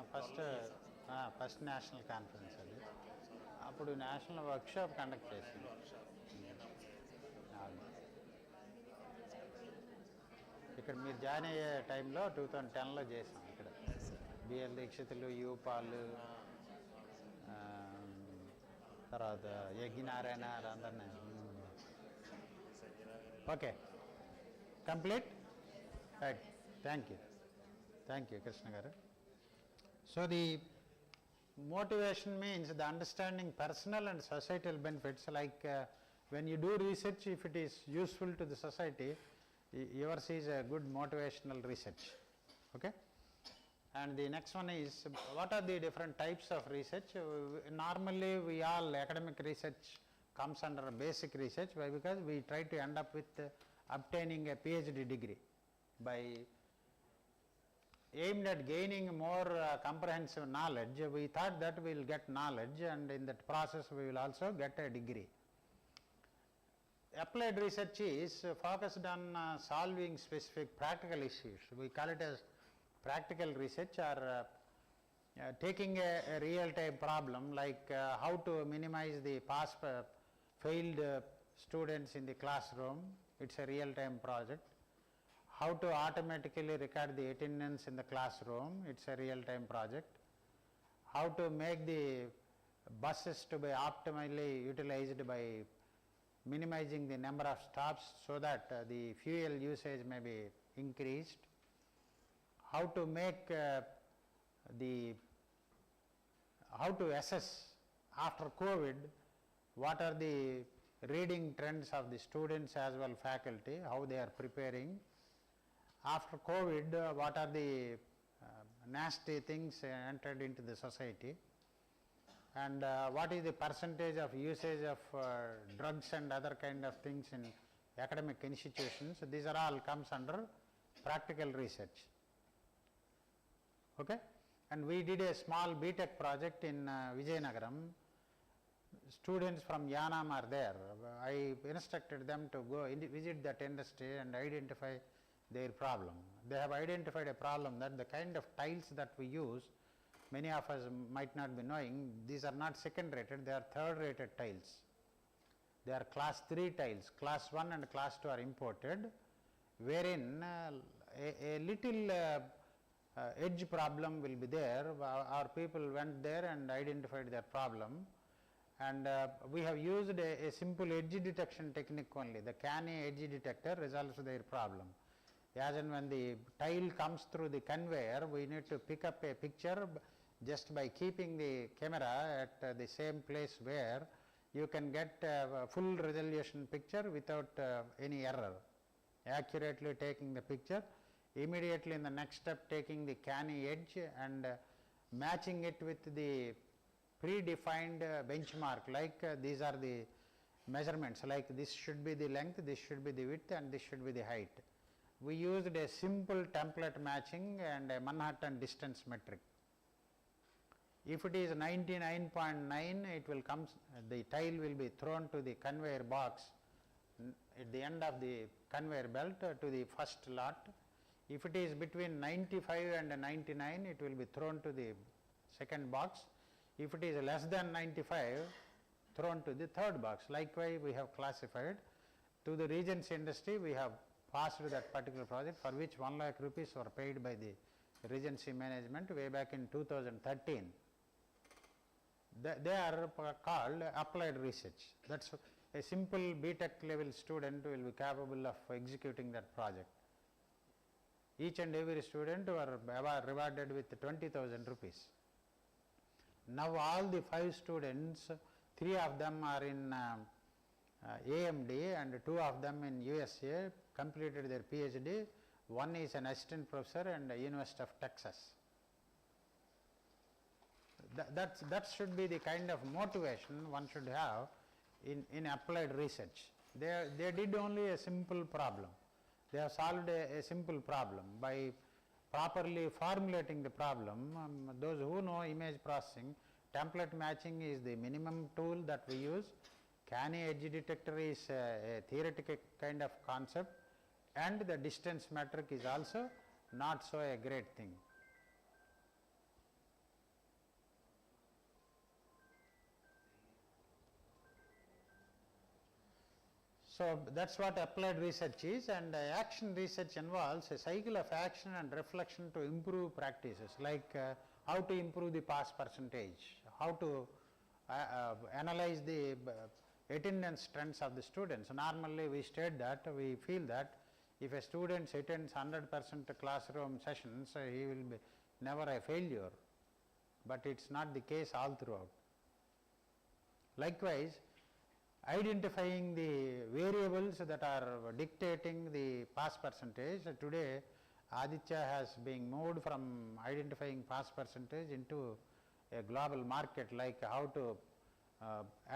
Speaker 3: ఫస్ట్ నేషనల్ కాన్ఫరెన్స్ అది. అప్పుడు నేషనల్ వర్క్షాప్ కండక్ట్ చేసింది. ఇక్కడ మీరు జాయిన్ అయ్యే టైంలో 2010లో చేసాం ఇక్కడ. బిఎల్ దీక్షితులు, యూపాలు, తర్వాత యజ్ఞనారాయణ అందరినీ. Okay, complete. Right, thank you Krishna garu. So the motivation means the understanding personal and societal benefits, like when you do research, if it is useful to the society, yours is a good motivational research. Okay, and the next one is, what are the different types of research? Normally we all academic research comes under basic research. Why? Because we try to end up with obtaining a PhD degree by aimed at gaining more comprehensive knowledge. We thought that we will get knowledge, and in that process we will also get a degree. Applied research is focused on solving specific practical issues. We call it as practical research, or taking a real-time problem, like how to minimize the failed students in the classroom. It's a real-time project. How to automatically record the attendance in the classroom, it's a real-time project. How to make the buses to be optimally utilized by minimizing the number of stops so that the fuel usage may be increased. How to make how to assess after COVID what are the reading trends of the students as well faculty, how they are preparing. After COVID, what are the nasty things entered into the society, and what is the percentage of usage of drugs and other kind of things in academic institutions. These are all comes under practical research. Okay, and we did a small BTech project in Vijayanagaram. Students from Yanam are there. I instructed them to go visit that industry and identify their problem. They have identified a problem that the kind of tiles that we use, many of us might not be knowing, these are not second rated, they are third rated tiles. They are class 3 tiles. Class 1 and class 2 are imported, wherein a little edge problem will be there. Our people went there and identified their problem, and we have used a simple edge detection technique only. The canny edge detector resolves their problem. As and when the tile comes through the conveyor, we need to pick up a picture just by keeping the camera at the same place where you can get a full resolution picture without any error. Accurately taking the picture, immediately in the next step taking the canny edge and matching it with the predefined benchmark, like these are the measurements, like this should be the length, this should be the width, and this should be the height. We used a simple template matching and a Manhattan distance metric. If it is 99.9, it will come, the tile will be thrown to the conveyor box at the end of the conveyor belt to the first lot. If it is between 95 and 99, it will be thrown to the second box. If it is less than 95, thrown to the third box. Likewise, we have classified. To the Regency industry, we have passed that particular project, for which 1 lakh rupees were paid by the Regency management way back in 2013. They are called applied research. That's a simple BTech level student will be capable of executing that project. Each and every student were rewarded with 20,000 rupees. Now all the 5 students, 3 of them are in AMD and 2 of them in USA, completed their PhD. One is an assistant professor in the University of Texas. That should be the kind of motivation one should have in applied research. They did only a simple problem. They have solved a simple problem by properly formulating the problem. Those who know image processing, template matching is the minimum tool that we use. Canny edge detector is a theoretical kind of concept, and the distance metric is also not so a great thing. So that's what applied research is, and action research involves a cycle of action and reflection to improve practices, like how to improve the pass percentage, how to analyze the attendance trends of the students. Normally we state that, we feel that if a student attends 100% classroom sessions, he will be never a failure, but it's not the case all throughout. Likewise, identifying the variables that are dictating the pass percentage. Today, Aditya has been moved from identifying pass percentage into a global market, like how to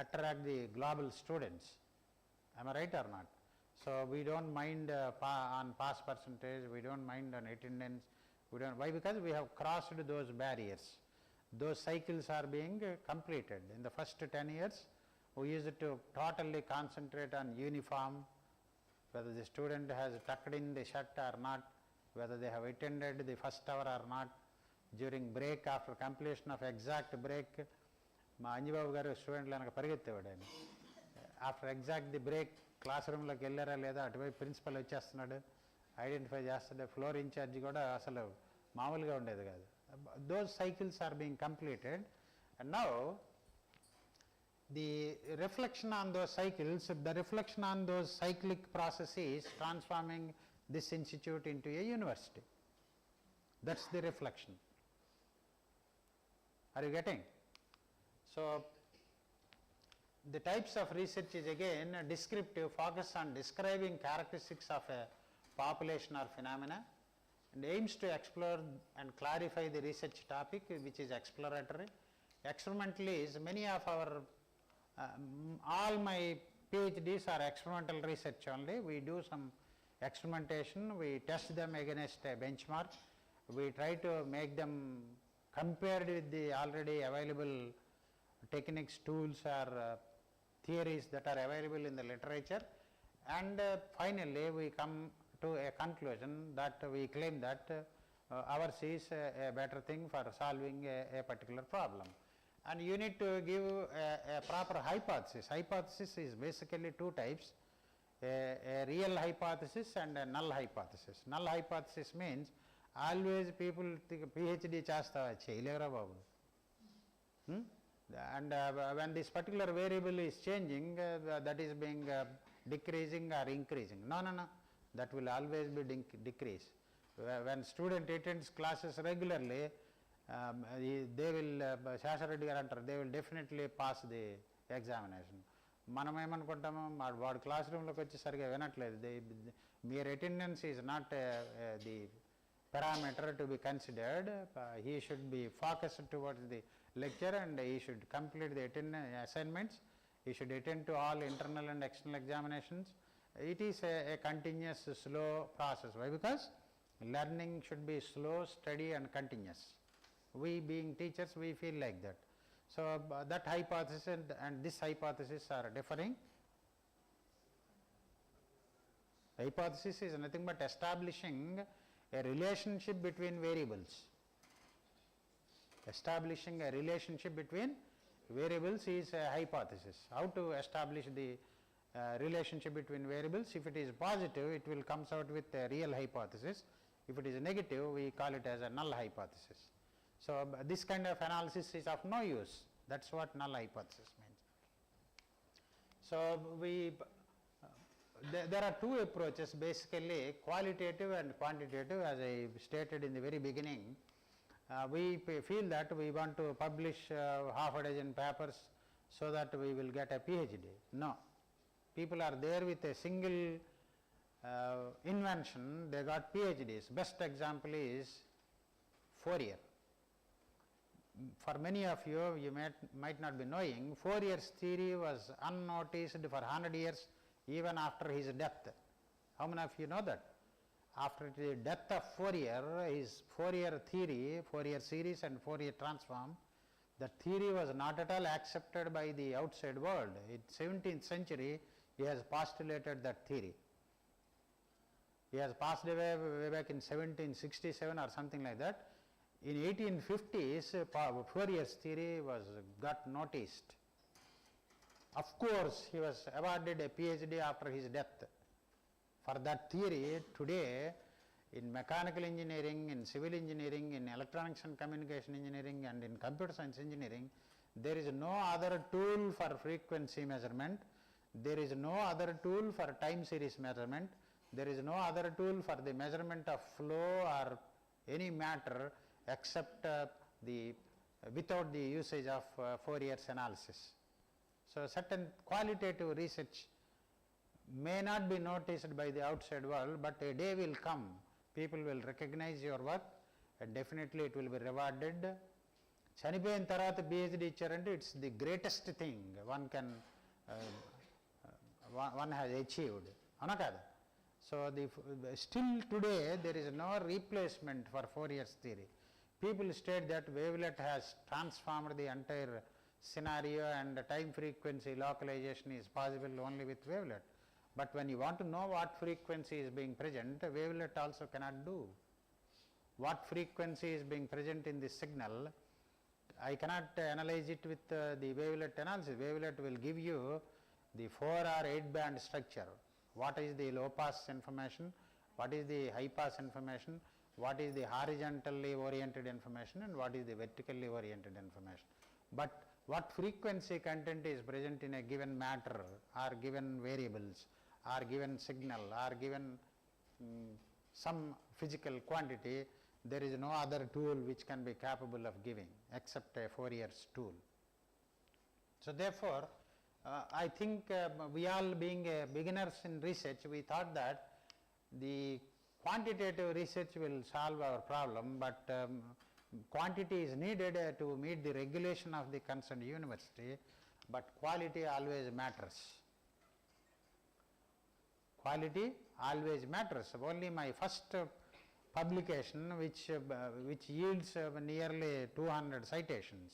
Speaker 3: attract the global students. Am I right or not? So we don't mind on pass percentage, we don't mind on attendance. We don't. Why? Because we have crossed those barriers. Those cycles are being completed. In the first 10 years, we used to totally concentrate on uniform, whether the student has tucked in the shirt or not, whether they have attended the first hour or not. During break, after completion of exact break, మా అంజబాబు గారు స్టూడెంట్లు వెనక పరిగెత్తేవాడు ఆయన. After exact the break class రూమ్లోకి వెళ్ళారా లేదా అటువైపు principal వచ్చేస్తున్నాడు, ఐడెంటిఫై చేస్తాడు. ఫ్లోర్ ఇన్ఛార్జి కూడా అసలు మామూలుగా ఉండేది కాదు. Those cycles are being completed, and now the reflection on those cycles, the reflection on those cyclic processes transforming this institute into a university. That's the reflection. Are you getting? So, the types of research is again descriptive, focus on describing characteristics of a population or phenomena, and aims to explore and clarify the research topic, which is exploratory. Experimental is many of our all my PhDs are experimental research only. We do some experimentation, we test them against a benchmark, we try to make them compared with the already available techniques, tools or theories that are available in the literature, and finally we come to a conclusion that we claim that ours is a better thing for solving a particular problem. And you need to give a proper hypothesis. Hypothesis is basically two types, a real hypothesis and a null hypothesis. Null hypothesis means always people think PhD chestava cheyalera babu. And when this particular variable is changing, that is being decreasing or increasing. No, that will always be decrease. When student attends classes regularly, they will, Shashareddy garu antaru, they will definitely pass the examination. మనం ఏమనుకుంటాము, వాడు class రూమ్లోకి వచ్చి సరిగా వినట్లేదు, mere attendance is not the parameter to be considered. He should be focused towards the lecture and he should complete the assignments, he should attend to all internal and external examinations. It is a continuous slow process. Why? Because learning should be slow, steady and continuous. We being teachers, we feel like that. So that hypothesis and this hypothesis are differing. Hypothesis is nothing but establishing a relationship between variables. Establishing a relationship between variables is a hypothesis. How to establish the relationship between variables? If it is positive, it will comes out with a real hypothesis. If it is negative, we call it as a null hypothesis. So this kind of analysis is of no use. That's what null hypothesis means. So there are two approaches, basically qualitative and quantitative. As I stated in the very beginning, we feel that we want to publish half a dozen papers so that we will get a PhD. No, people are there with a single invention, they got PhDs. Best example is Fourier. For many of you, you might not be knowing, Fourier's theory was unnoticed for 100 years, even after his death. How many of you know that? After the death of Fourier, his Fourier theory, Fourier series and Fourier transform, that theory was not at all accepted by the outside world. In 17th century, he has postulated that theory. He has passed away way back in 1767 or something like that. In 1850s, Fourier's theory got noticed. Of course, he was awarded a PhD after his death. For that theory, today, in mechanical engineering, in civil engineering, in electronics and communication engineering, and in computer science engineering, there is no other tool for frequency measurement, there is no other tool for time series measurement, there is no other tool for the measurement of flow or any matter except without the usage of Fourier analysis. So certain qualitative research may not be noticed by the outside world, but a day will come, people will recognize your work and definitely it will be rewarded. చనిపోయిన తర్వాత PhD ఇచ్చారంటే it's the greatest thing one has achieved. అవునా కదా? So still today there is no replacement for Fourier's theory. People state that wavelet has transformed the entire scenario and time frequency localization is possible only with wavelet. But when you want to know what frequency is being present, wavelet also cannot do. What frequency is being present in the signal, I cannot analyze it with the wavelet analysis. Wavelet will give you the 4 or 8 band structure. What is the low pass information, what is the high pass information, what is the horizontally oriented information and what is the vertically oriented information. But what frequency content is present in a given matter or given variables or given signal or given some physical quantity, there is no other tool which can be capable of giving except a Fourier's tool. So therefore, I think we all being beginners in research, we thought that the quantitative research will solve our problem, but quantity is needed to meet the regulation of the concerned university, but quality always matters. Quality always matters. Only my first publication which yields nearly 200 citations,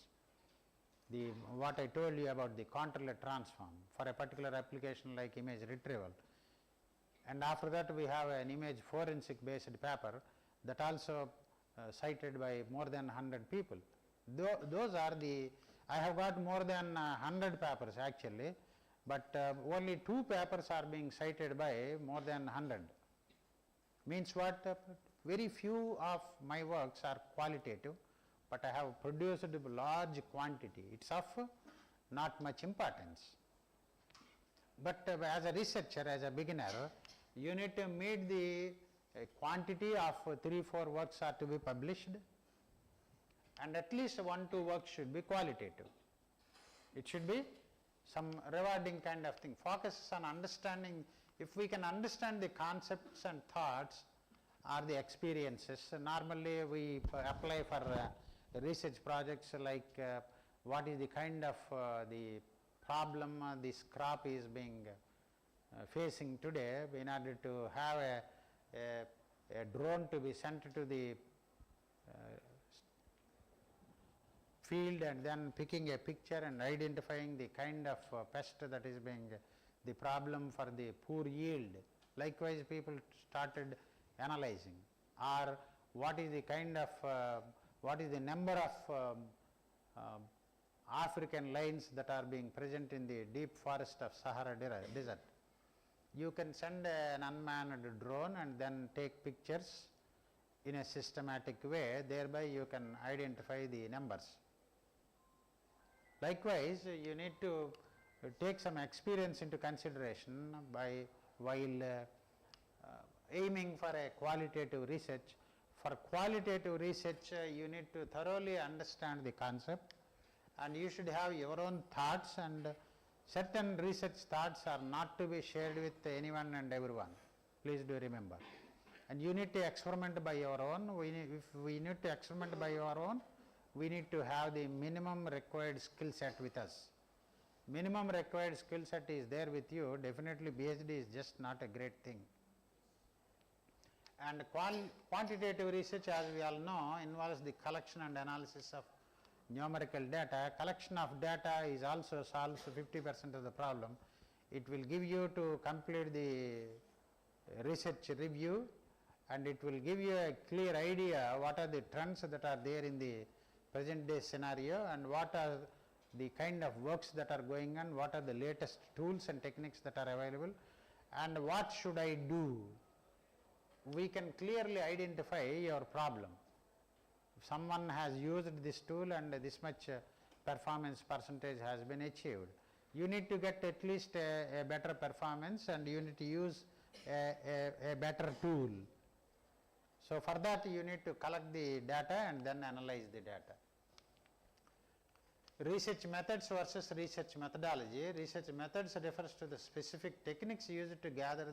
Speaker 3: what I told you about the controller transform for a particular application like image retrieval. And after that we have an image forensic based paper that also cited by more than 100 people. Those are I have got more than 100 papers actually, but only 2 papers are being cited by more than 100. Means what? Very few of my works are qualitative, but I have produced a large quantity. It's of not much importance. But as a researcher, as a beginner, you need to meet the quantity of 3-4 works are to be published, and at least 1-2 works should be qualitative. It should be some rewarding kind of thing. Focuses on understanding. If we can understand the concepts and thoughts or the experiences, normally we apply for research projects like what is the kind of the problem this crop is being facing today, in order to have a drone to be sent to the field and then picking a picture and identifying the kind of pest that is being the problem for the poor yield. Likewise, people started analyzing, or what is the kind of what is the number of African lions that are being present in the deep forest of Sahara desert. You can send an unmanned drone and then take pictures in a systematic way, thereby you can identify the numbers. Likewise, you need to take some experience into consideration while aiming for a qualitative research. For qualitative research, you need to thoroughly understand the concept, and you should have your own thoughts, and certain research thoughts are not to be shared with anyone and everyone. Please do remember. And you need to experiment by your own. If we need to experiment by our own, we need to have the minimum required skill set with us. Minimum required skill set is there with you, definitely PhD is just not a great thing. And quantitative research, as we all know, involves the collection and analysis of numerical data. Collection of data is also solves 50% of the problem. It will give you to complete the research review, and it will give you a clear idea what are the trends that are there in the present day scenario and what are the kind of works that are going on, what are the latest tools and techniques that are available, and what should I do. We can clearly identify your problem. If someone has used this tool and this much performance percentage has been achieved, you need to get at least a better performance, and you need to use a better tool. So for that you need to collect the data and then analyze the data. Research methods versus research methodology. Research methods refers to the specific techniques used to gather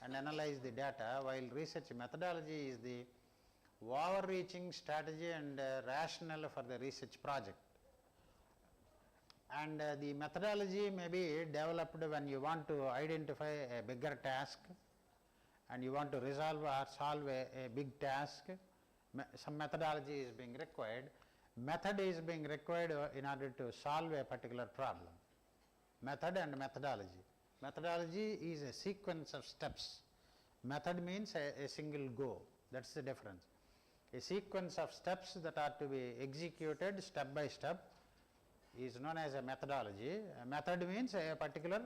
Speaker 3: and analyze the data, while research methodology is the overreaching strategy and rationale for the research project. And the methodology may be developed when you want to identify a bigger task and you want to resolve or solve a big task. Some methodology is being required. Method is being required in order to solve a particular problem. Method and methodology. Methodology is a sequence of steps. Method means a single go. That's the difference. A sequence of steps that are to be executed step by step is known as a methodology. A method means a particular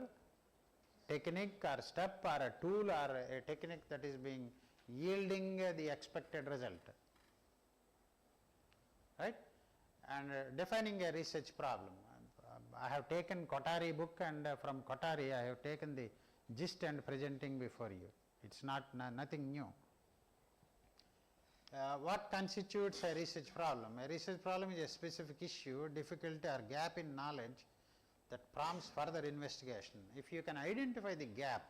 Speaker 3: technique or step or a tool or a technique that is being yielding the expected result. Right? And defining a research problem. I have taken Kothari book, and from Kothari I have taken the gist and presenting before you. It's nothing new. What constitutes a research problem? A research problem is a specific issue, difficulty or gap in knowledge that prompts further investigation. If you can identify the gap,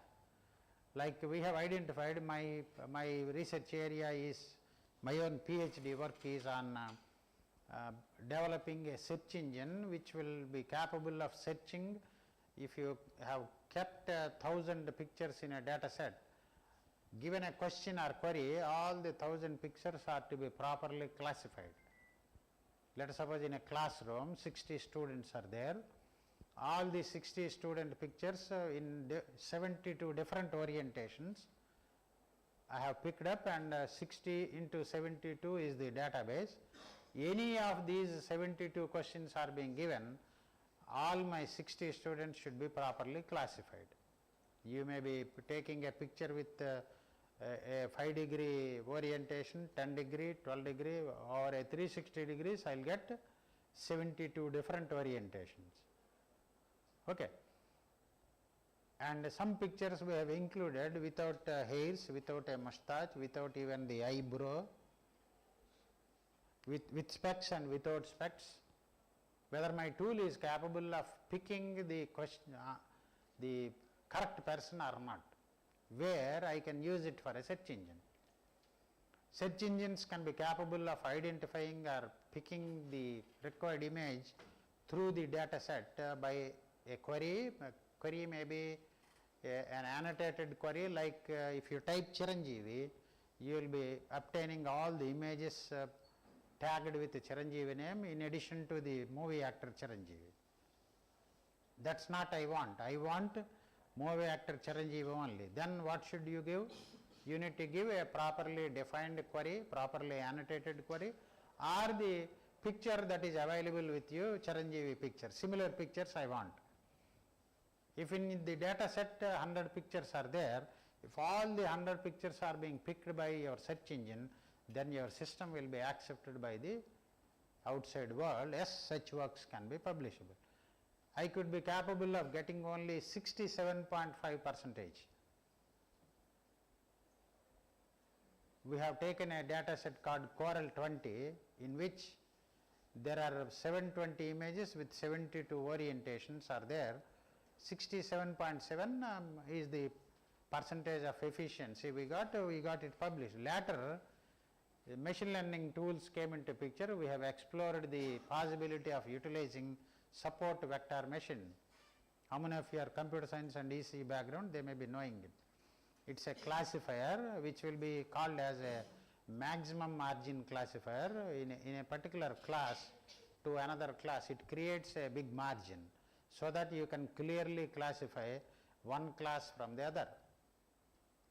Speaker 3: like we have identified, my research area is, my own PhD work is on developing a search engine which will be capable of searching. If you have kept 1,000 pictures in a data set, given a question or query, all the 1,000 pictures are to be properly classified. Let us suppose in a classroom 60 students are there. All the 60 student pictures in 72 different orientations I have picked up, and 60 into 72 is the database. Any of these 72 questions are being given, all my 60 students should be properly classified. You may be taking a picture with a 5-degree orientation, 10-degree, 12-degree, or a 360 degrees, I will get 72 different orientations. Okay. And some pictures we have included without hairs, without a moustache, without even the eyebrow, with specs and without specs. Whether my tool is capable of picking the question, the correct person or not, where I can use it for a search engine. Search engines can be capable of identifying or picking the required image through the data set by a query. A query may be an annotated query, like if you type Chiranjeevi, you will be obtaining all the images tagged with the Chiranjeevi name in addition to the movie actor Chiranjeevi. That's not I want. I want movie actor Chiranjeevi only. Then what should you give? You need to give a properly defined query, properly annotated query, or the picture that is available with you, Chiranjeevi picture. Similar pictures I want. If in the data set 100 pictures are there, if all the 100 pictures are being picked by your search engine, then your system will be accepted by the outside world. Yes, such works can be publishable. I could be capable of getting only 67.5%. We have taken a data set called Coral 20, in which there are 720 images with 72 orientations are there. 67.7 is the percentage of efficiency we got it published. Later, machine learning tools came into picture. We have explored the possibility of utilizing support vector machine. How many of you are computer science and ECE background? They may be knowing it. It's a classifier which will be called as a maximum margin classifier. In a particular class to another class, it creates a big margin so that you can clearly classify one class from the other.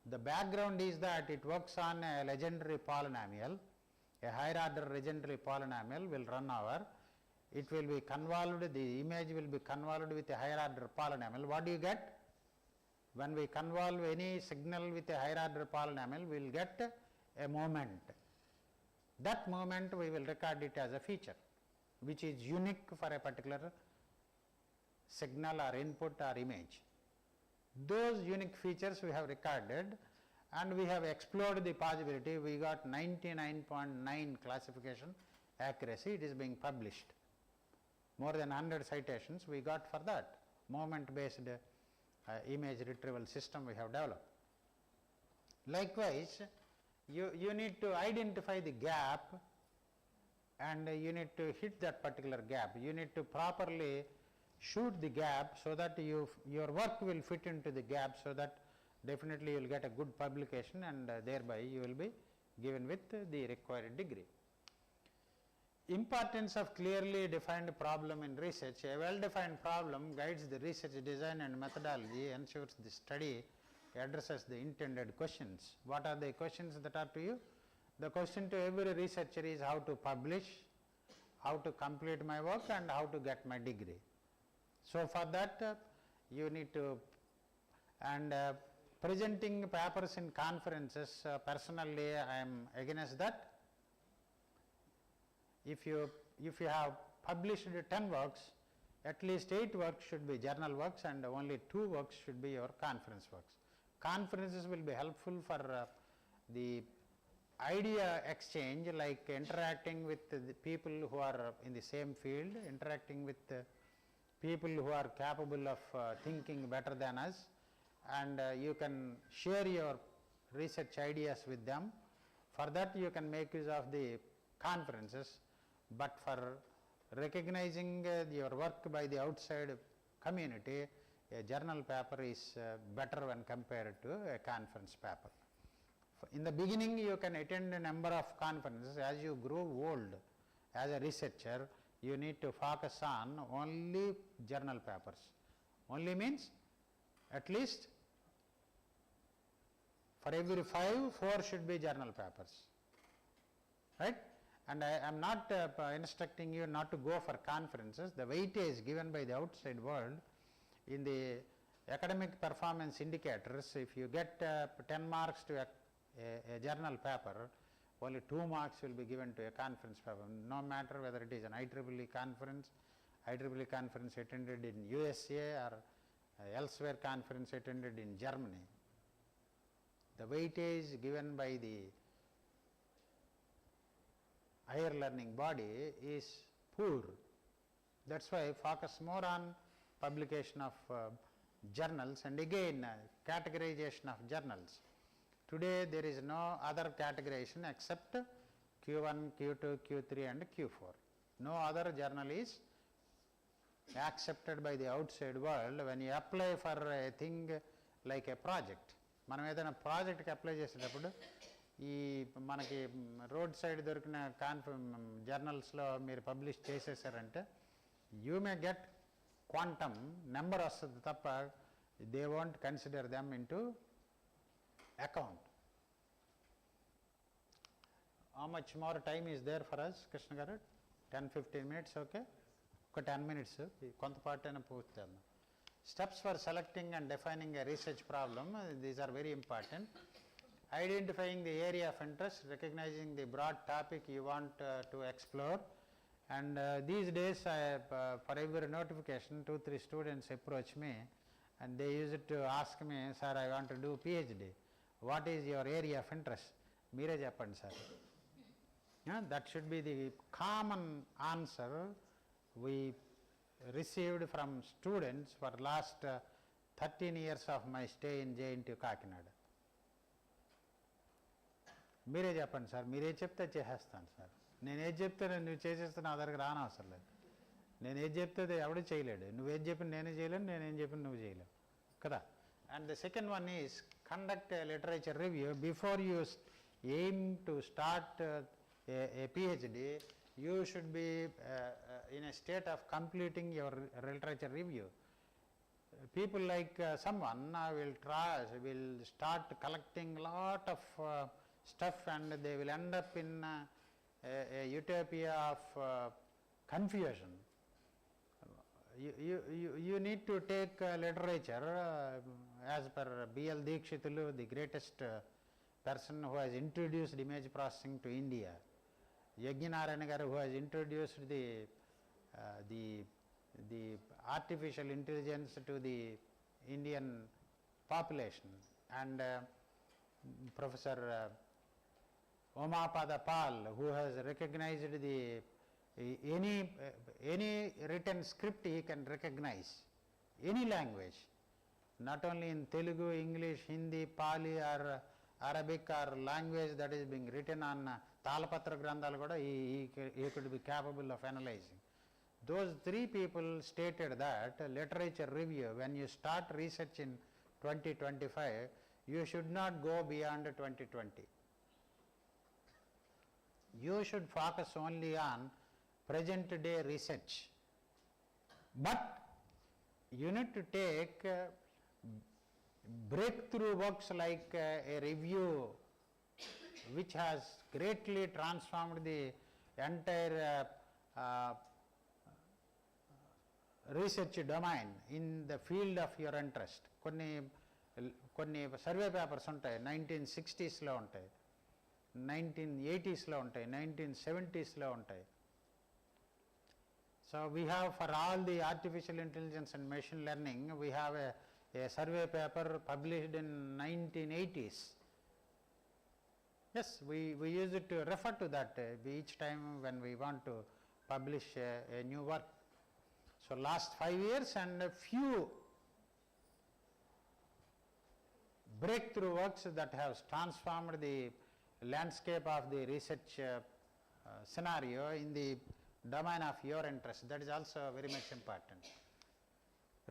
Speaker 3: The background is that it works on a legendary polynomial. A higher order legendary polynomial will run over it will be convolved, the image will be convolved with a higher order polynomial. What do you get? When we convolve any signal with a higher order polynomial, we will get a moment. That moment we will record it as a feature, which is unique for a particular signal or input or image. Those unique features we have recorded, and we have explored the possibility. We got 99.9 classification accuracy. It is being published. More than 100 citations we got for that. Moment based image retrieval system we have developed. Likewise, you need to identify the gap, and you need to hit that particular gap. You need to properly shoot the gap so that your work will fit into the gap, so that definitely you will get a good publication, and thereby you will be given with the required degree. Importance of clearly defined problem in research. A well-defined problem guides the research design and methodology, ensures the study addresses the intended questions. What are the questions that are to you? The question to every researcher is how to publish, how to complete my work, and how to get my degree. So for that you need to, and presenting papers in conferences, personally I am against that. If you have published 10 works, at least 8 works should be journal works, and only 2 works should be your conference works. Conferences will be helpful for the idea exchange, like interacting with the people who are in the same field, interacting with people who are capable of thinking better than us, and you can share your research ideas with them. For that you can make use of the conferences, but for recognizing your work by the outside community, a journal paper is better when compared to a conference paper. In the beginning you can attend a number of conferences. As you grow old as a researcher, you need to focus on only journal papers. Only means at least for every 5, 4 should be journal papers, right? And I am not instructing you not to go for conferences. The weightage given by the outside world in the academic performance indicators, if you get 10 marks to a journal paper, only 2 marks will be given to a conference paper, no matter whether it is an IEEE conference attended in USA or elsewhere conference attended in Germany. The weightage given by the higher learning body is poor. That's why focus more on publication of journals, and again categorization of journals. Today there is no other categorization except Q1, Q2, Q3 and Q4. No other journal is accepted by the outside world. When you apply for a thing like a project, మనం ఏదైనా ప్రాజెక్ట్కి apply చేసేటప్పుడు ఈ మనకి road side దొరికిన జర్నల్స్లో మీరు publish చేసేసారంటే you may get quantum number వస్తుంది తప్ప they won't consider them into account. How much more time is there for us Krishna garu? 10-15 minutes, okay? ఒక 10 minutes కొంత పార్ట్ అయినా పూర్తి చేద్దాం. Steps for selecting and defining a research problem, these are very important. Identifying the area of interest, recognizing the broad topic you want to explore, and these days for every notification 2-3 students approach me and they used to ask me, sir, I want to do PhD, what is your area of interest? Meere cheppandi sir. That should be the common answer we received from students for last 13 years of my stay in JNTU Kakinada. మీరే చెప్పండి sir, మీరే చెప్తే చేసేస్తాను sir. నేను ఏది చెప్తే నువ్వు చేసేస్తే నా దగ్గరికి రానవసరం లేదు. నేను ఏది చెప్తే ఎవడు చేయలేడు. నువ్వేది చెప్పిన నేనే చేయలేను, నేనేం చెప్పిన నువ్వు చేయలేవు కదా. And the second one is conduct A literature review before you aim to start A PhD. You should be in a state of completing your literature review. People like someone will start collecting lot of stuff, and they will end up in a utopia of confusion. You need to take literature as per B.L. Dikshitulu, the greatest person who has introduced image processing to India. Yajnanarayana garu, who has introduced the artificial intelligence to the Indian population, and Professor Omapada Pal, who has recognized any written script he can recognize, any language, not only in Telugu, English, Hindi, Pali or Arabic or language that is being written on Talapatra Grandhal kuda he could be capable of analyzing. Those three people stated that literature review, when you start research in 2025, you should not go beyond 2020. You should focus only on present day research. But you need to take breakthrough works like a review which has greatly transformed the entire research domain in the field of your interest. కొన్ని survey papers ఉంటాయి 1960s ఉంటాయి, 1980s ఉంటాయి, 1970s ఉంటాయి. So we have, for all the artificial intelligence and machine learning, we have a survey paper published in 1980s. Yes, we use it to refer to that each time when we want to publish a new work. So last 5 years and a few breakthrough works that have transformed the landscape of the research scenario in the domain of your interest. That is also very much important.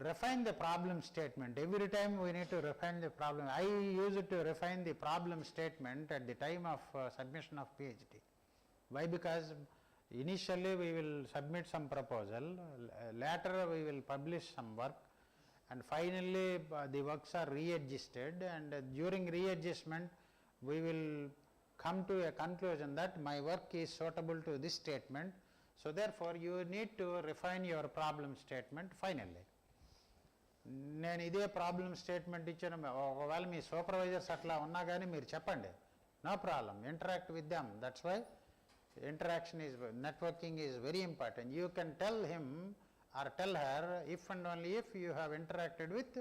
Speaker 3: Refine the problem statement. Every time we need to refine the problem. I use it to refine the problem statement at the time of submission of PhD. Why? Because initially we will submit some proposal, later we will publish some work, and finally the works are readjusted, and during readjustment we will come to a conclusion that my work is suitable to this statement. So therefore you need to refine your problem statement finally. నేను ఇదే problem statement ఇచ్చాను, ఒకవేళ మీ supervisors అట్లా ఉన్నా కానీ మీరు చెప్పండి, no problem, interact with them. That's why interaction is, networking is very important. You can tell him or tell her if and only if you have interacted with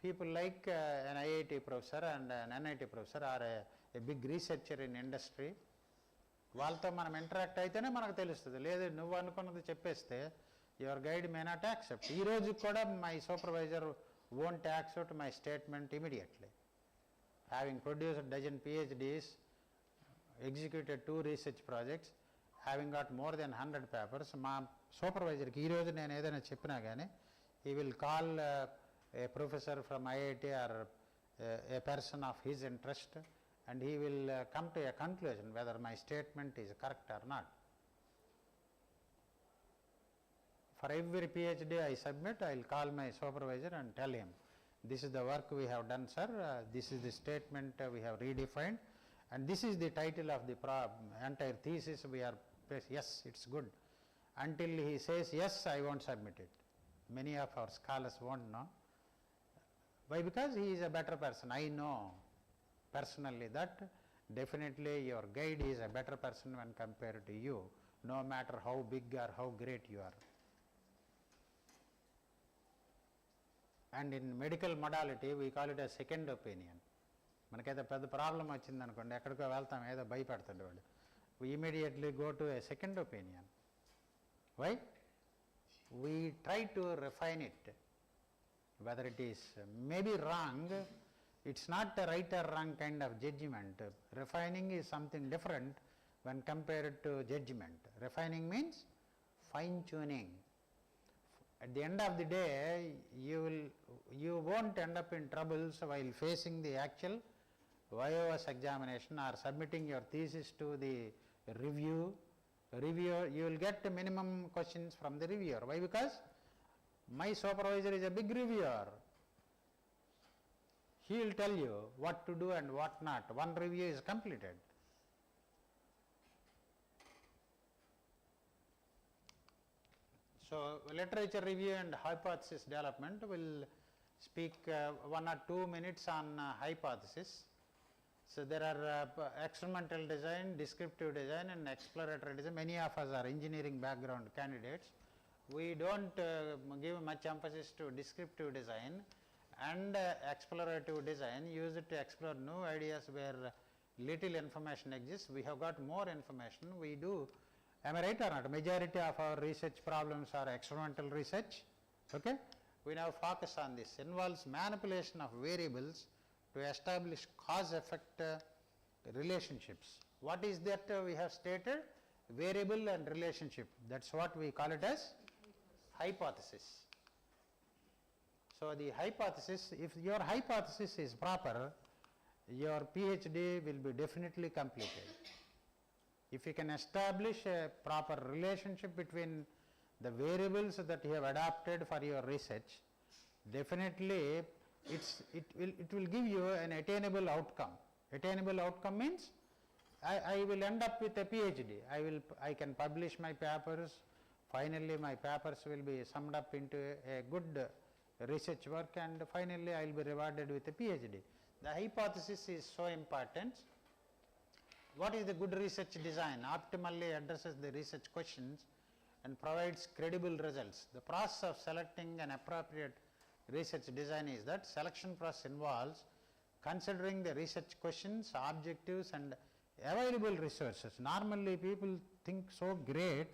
Speaker 3: people like an IIT professor and an NIT professor or a big researcher in industry. వాళ్ళతో మనం interact అయితేనే మనకు తెలుస్తుంది. లేదు నువ్వు అనుకున్నది చెప్పేస్తే your guide may not accept. ఈ రోజు కూడా my supervisor won't accept my statement immediately. Having produced dozen PhDs, executed 2 research projects, having got more than 100 papers, మా సూపర్వైజర్కి ఈరోజు నేను ఏదైనా చెప్పినా కానీ he will call a professor from IIT or a person of his interest, and he will come to a conclusion whether my statement is correct or not. For every PhD I submit, I will call my supervisor and tell him, this is the work we have done, sir, this is the statement we have redefined, and this is the title of the entire thesis we are, yes, it's good. Until he says yes, I won't submit it. Many of our scholars won't know. Why? Because he is a better person. I know personally that definitely your guide is a better person when compared to you, no matter how big or how great you are. And in medical modality we call it a second opinion. మనకైతే పెద్ద problem వచ్చింది అనుకోండి, ఎక్కడికో వెళ్తాం, ఏదో భయపడతాడు వాడు, we immediately go to a second opinion. Why? We try to refine it, whether it is maybe wrong. It's not a right or wrong kind of judgment. Refining is something different when compared to judgment. Refining means fine tuning. At the end of the day, you won't end up in troubles while facing the actual VIOS examination or submitting your thesis to the reviewer. You will get minimum questions from the reviewer. Why? Because my supervisor is a big reviewer. He will tell you what to do and what not. One review is completed. So, literature review and hypothesis development will speak 1 or 2 minutes on hypothesis. So, there are experimental design, descriptive design and exploratory design. Many of us are engineering background candidates. We do not give much emphasis to descriptive design and explorative design, use it to explore new ideas where little information exists. We have got more information, we do. Am I right or not? Majority of our research problems are experimental research. Okay? We now focus on this. Involves manipulation of variables to establish cause-effect relationships. What is that we have stated? Variable and relationship. That's what we call it as hypothesis. So, the hypothesis, if your hypothesis is proper, your PhD will be definitely completed. If you can establish a proper relationship between the variables that you have adapted for your research, definitely it will give you an attainable outcome. Attainable outcome means I will end up with a PhD. I can publish my papers. Finally, my papers will be summed up into a good research work, and finally I will be rewarded with a PhD. The hypothesis is so important. What is the good research design? Optimally addresses the research questions and provides credible results. The process of selecting an appropriate research design is that selection process involves considering the research questions, objectives and available resources. Normally people think so great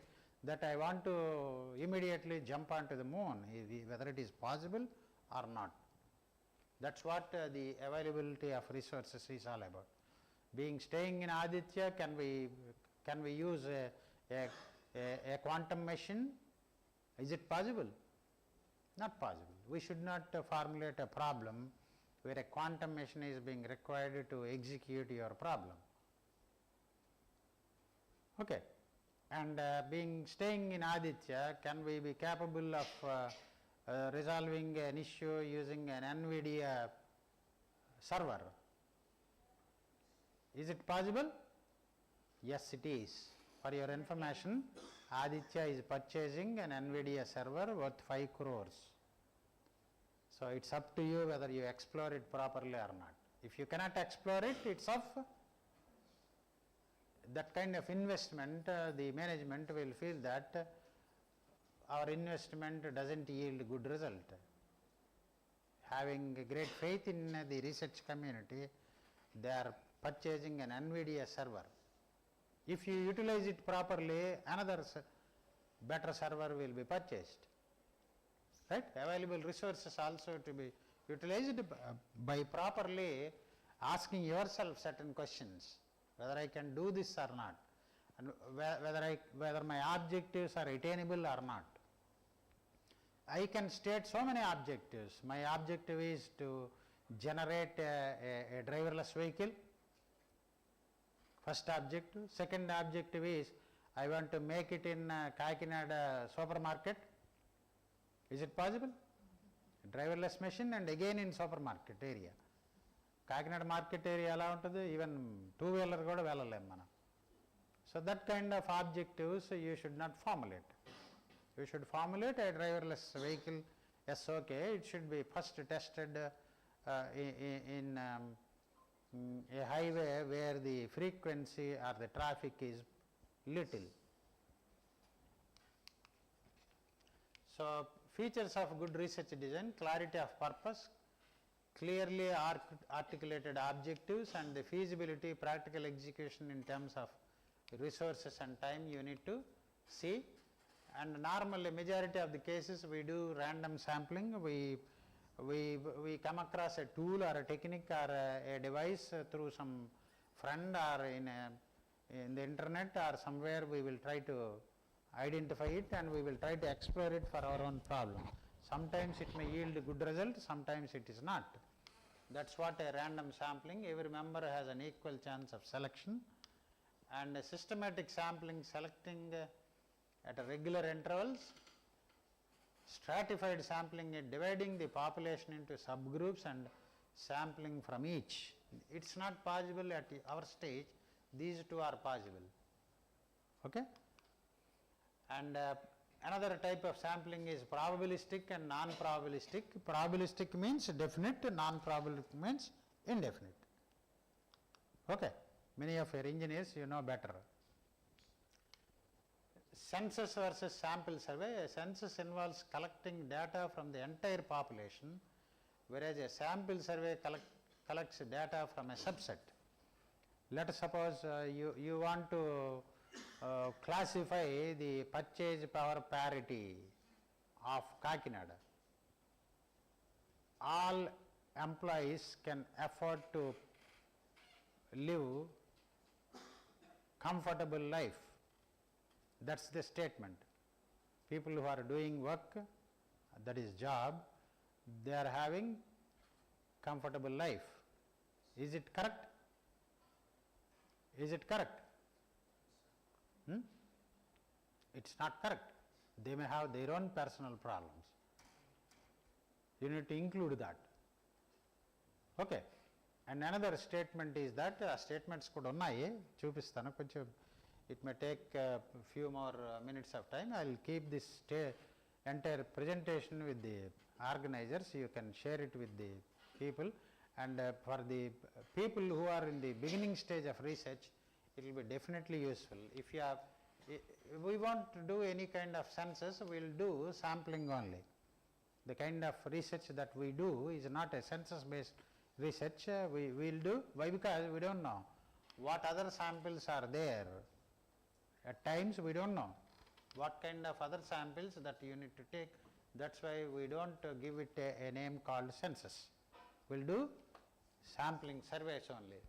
Speaker 3: that I want to immediately jump onto the moon, whether it is possible or not. That is what the availability of resources is all about. Staying in Aditya, can we use a quantum machine? Is it possible? Not possible. We should not formulate a problem where a quantum machine is being required to execute your problem. Okay. And staying in Aditya, can we be capable of resolving an issue using an NVIDIA server? Is it possible? Yes, it is. For your information, Aditya is purchasing an NVIDIA server worth 5 crores. So, it is up to you whether you explore it properly or not. If you cannot explore it, it is of that kind of investment, the management will feel that our investment does not yield good result. Having great faith in the research community, they are purchasing an NVIDIA server. If you utilize it properly, another better server will be purchased. Right? Available resources also to be utilized by properly asking yourself certain questions, whether I can do this or not, and whether my objectives are attainable or not. I can state so many objectives. My objective is to generate a driverless vehicle. First objective. Second objective is I want to make it in Kakinada supermarket. Is it possible? Driverless machine and again in supermarket area. Kakinada market area ala untadi, even two-wheeler kuda vellalem mana. So that kind of objectives you should not formulate. You should formulate a driverless vehicle. Yes, okay, it should be first tested in a highway where the frequency or the traffic is little. So, features of good research design: clarity of purpose, clearly articulated objectives and the feasibility, practical execution in terms of resources and time you need to see. And normally majority of the cases we do random sampling. We come across a tool or a technique or a device through some friend or in the internet or somewhere. We will try to identify it and we will try to explore it for our own problem. Sometimes it may yield a good result, sometimes it is not. That is what a random sampling. Every member has an equal chance of selection, and a systematic sampling, selecting at a regular intervals. Stratified sampling, dividing the population into subgroups and sampling from each. It is not possible at our stage, these two are possible. Okay? And Another type of sampling is probabilistic and non-probabilistic. Probabilistic means definite, non-probabilistic means indefinite. Okay. Many of your engineers, you know better. Census versus sample survey. A census involves collecting data from the entire population, whereas a sample survey collects data from a subset. Let us suppose you want to classify the purchase power parity of Kakinada. All employees can afford to live comfortable life. That's the statement. People who are doing work, that is job, they are having comfortable life. Is it correct? Is it correct? It's not correct. They may have their own personal problems. You need to include that. Okay. And another statement is that statements could unnai chupistanu koncham. It may take a few more minutes of time. I will keep this entire presentation with the organizers. You can share it with the people, and for the people who are in the beginning stage of research, it will be definitely useful. If you have, we want to do any kind of census, we will do sampling only. The kind of research that we do is not a census based research. We will do, why? Because we don't know what other samples are there. At times we don't know what kind of other samples that you need to take. That's why we don't give it a name called census. We'll do sampling surveys only.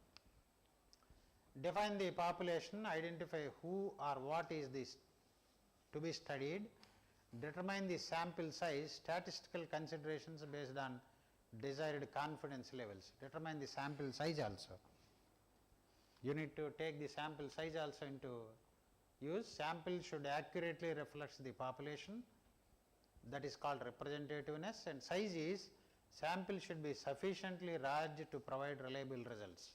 Speaker 3: Define the population, identify who or what is this to be studied, determine the sample size, statistical considerations based on desired confidence levels. Determine the sample size also. You need to take the sample size also into use. Sample should accurately reflect the population. That is called representativeness. And size is, sample should be sufficiently large to provide reliable results.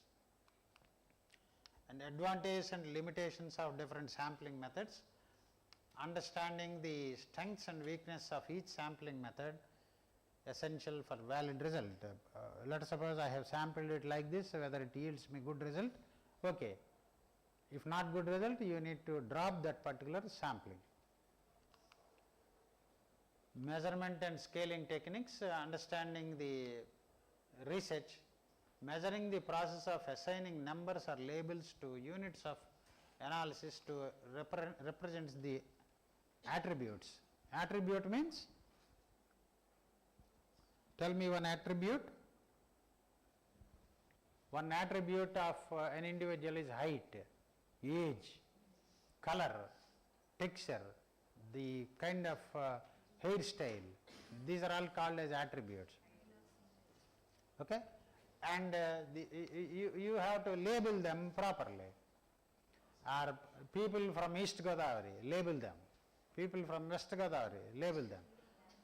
Speaker 3: And advantages and limitations of different sampling methods. Understanding the strengths and weakness of each sampling method, essential for valid result. Let us suppose I have sampled it like this, whether it yields me good result, okay. If not good result, you need to drop that particular sampling. Measurement and scaling techniques, understanding the research, measuring the process of assigning numbers or labels to units of analysis to represents the attributes. Attribute means, tell me one attribute. One attribute of an individual is height, age, color, texture, the kind of hairstyle. These are all called as attributes. Okay? And you have to label them properly. Or people from East Godavari, label them. People from West Godavari, label them.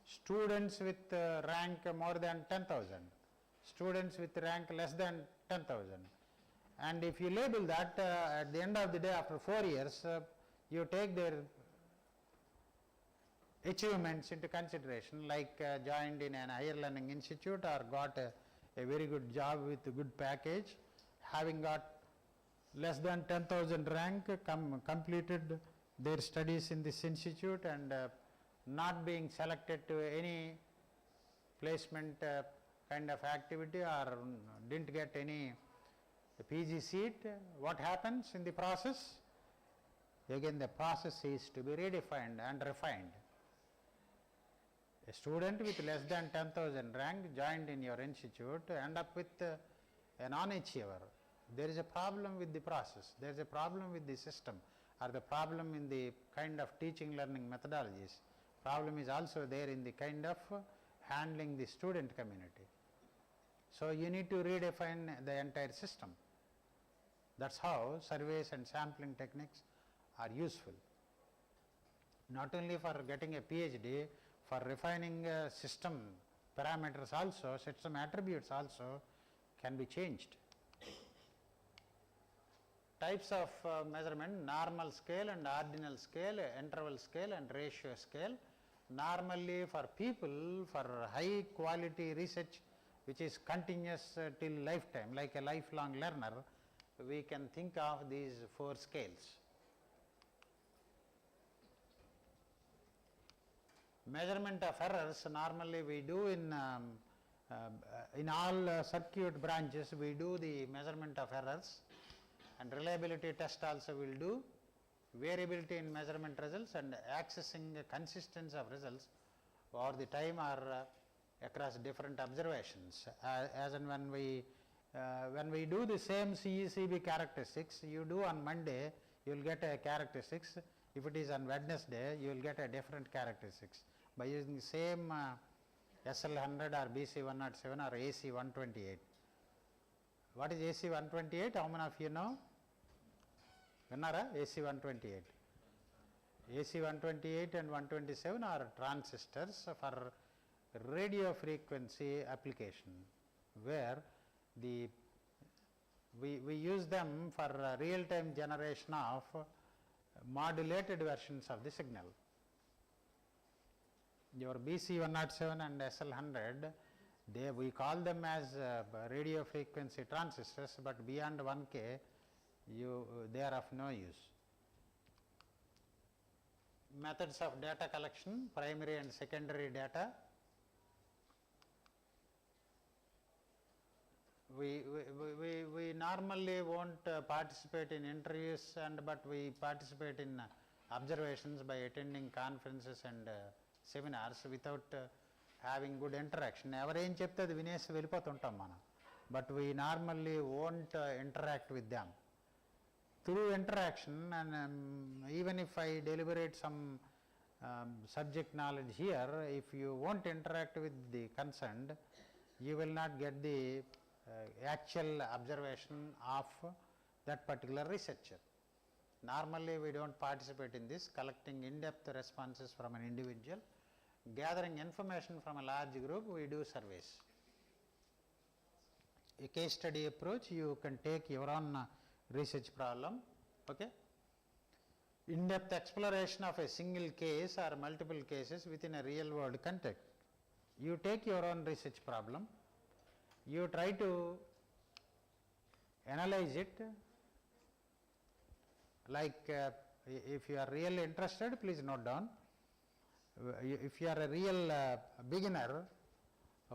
Speaker 3: Students with rank more than 10,000. Students with rank less than 10,000. And if you label that, at the end of the day, after 4 years, you take their achievements into consideration, like joined in an higher learning institute or got a very good job with a good package, having got less than 10,000 rank, completed their studies in this institute and not being selected to any placement kind of activity or didn't get any PG seat. What happens in the process? Again, the process is to be redefined and refined. A student with less than 10,000 rank joined in your institute end up with a non-achiever. There is a problem with the process, there is a problem with the system, or the problem in the kind of teaching learning methodologies. Problem is also there in the kind of handling the student community. So you need to redefine the entire system. That's how surveys and sampling techniques are useful. Not only for getting a PhD, for refining system parameters also, system attributes also can be changed. types of measurement: normal scale and ordinal scale, interval scale and ratio scale. Normally for people, for high quality research which is continuous till lifetime, like a lifelong learner, we can think of these 4 scales. Measurement of errors, normally we do in all circuit branches, we do the measurement of errors, and reliability test also will do. Variability in measurement results and accessing the consistency of results over the time or across different observations. As and when we do the same CECB characteristics, you do on Monday, you will get a characteristics. If it is on Wednesday, you will get a different characteristics by using the same SL100 or BC107 or AC128. What is AC128? How many of you know? Vinnara? AC128. AC128 and 127 are transistors for radio frequency application, where we use them for real-time generation of modulated versions of the signal. Your BC107 and SL100, we call them as radio frequency transistors, but beyond 1K, they are of no use. Methods of data collection: primary and secondary data. We normally won't participate in interviews, but we participate in observations by attending conferences and seminars without having good interaction. Ever em chepte adi vinesi vellipotuntam mana, but we normally won't interact with them. Through interaction, and even if I deliberate some subject knowledge here, if you won't interact with the concerned, you will not get the actual observation of that particular researcher. Normally we don't participate in this, collecting in-depth responses from an individual, gathering information from a large group, we do surveys. A case study approach, you can take your own research problem, okay? In-depth exploration of a single case or multiple cases within a real world context. You take your own research problem, you try to analyze it, like if you are really interested, please note down. If you are a real beginner,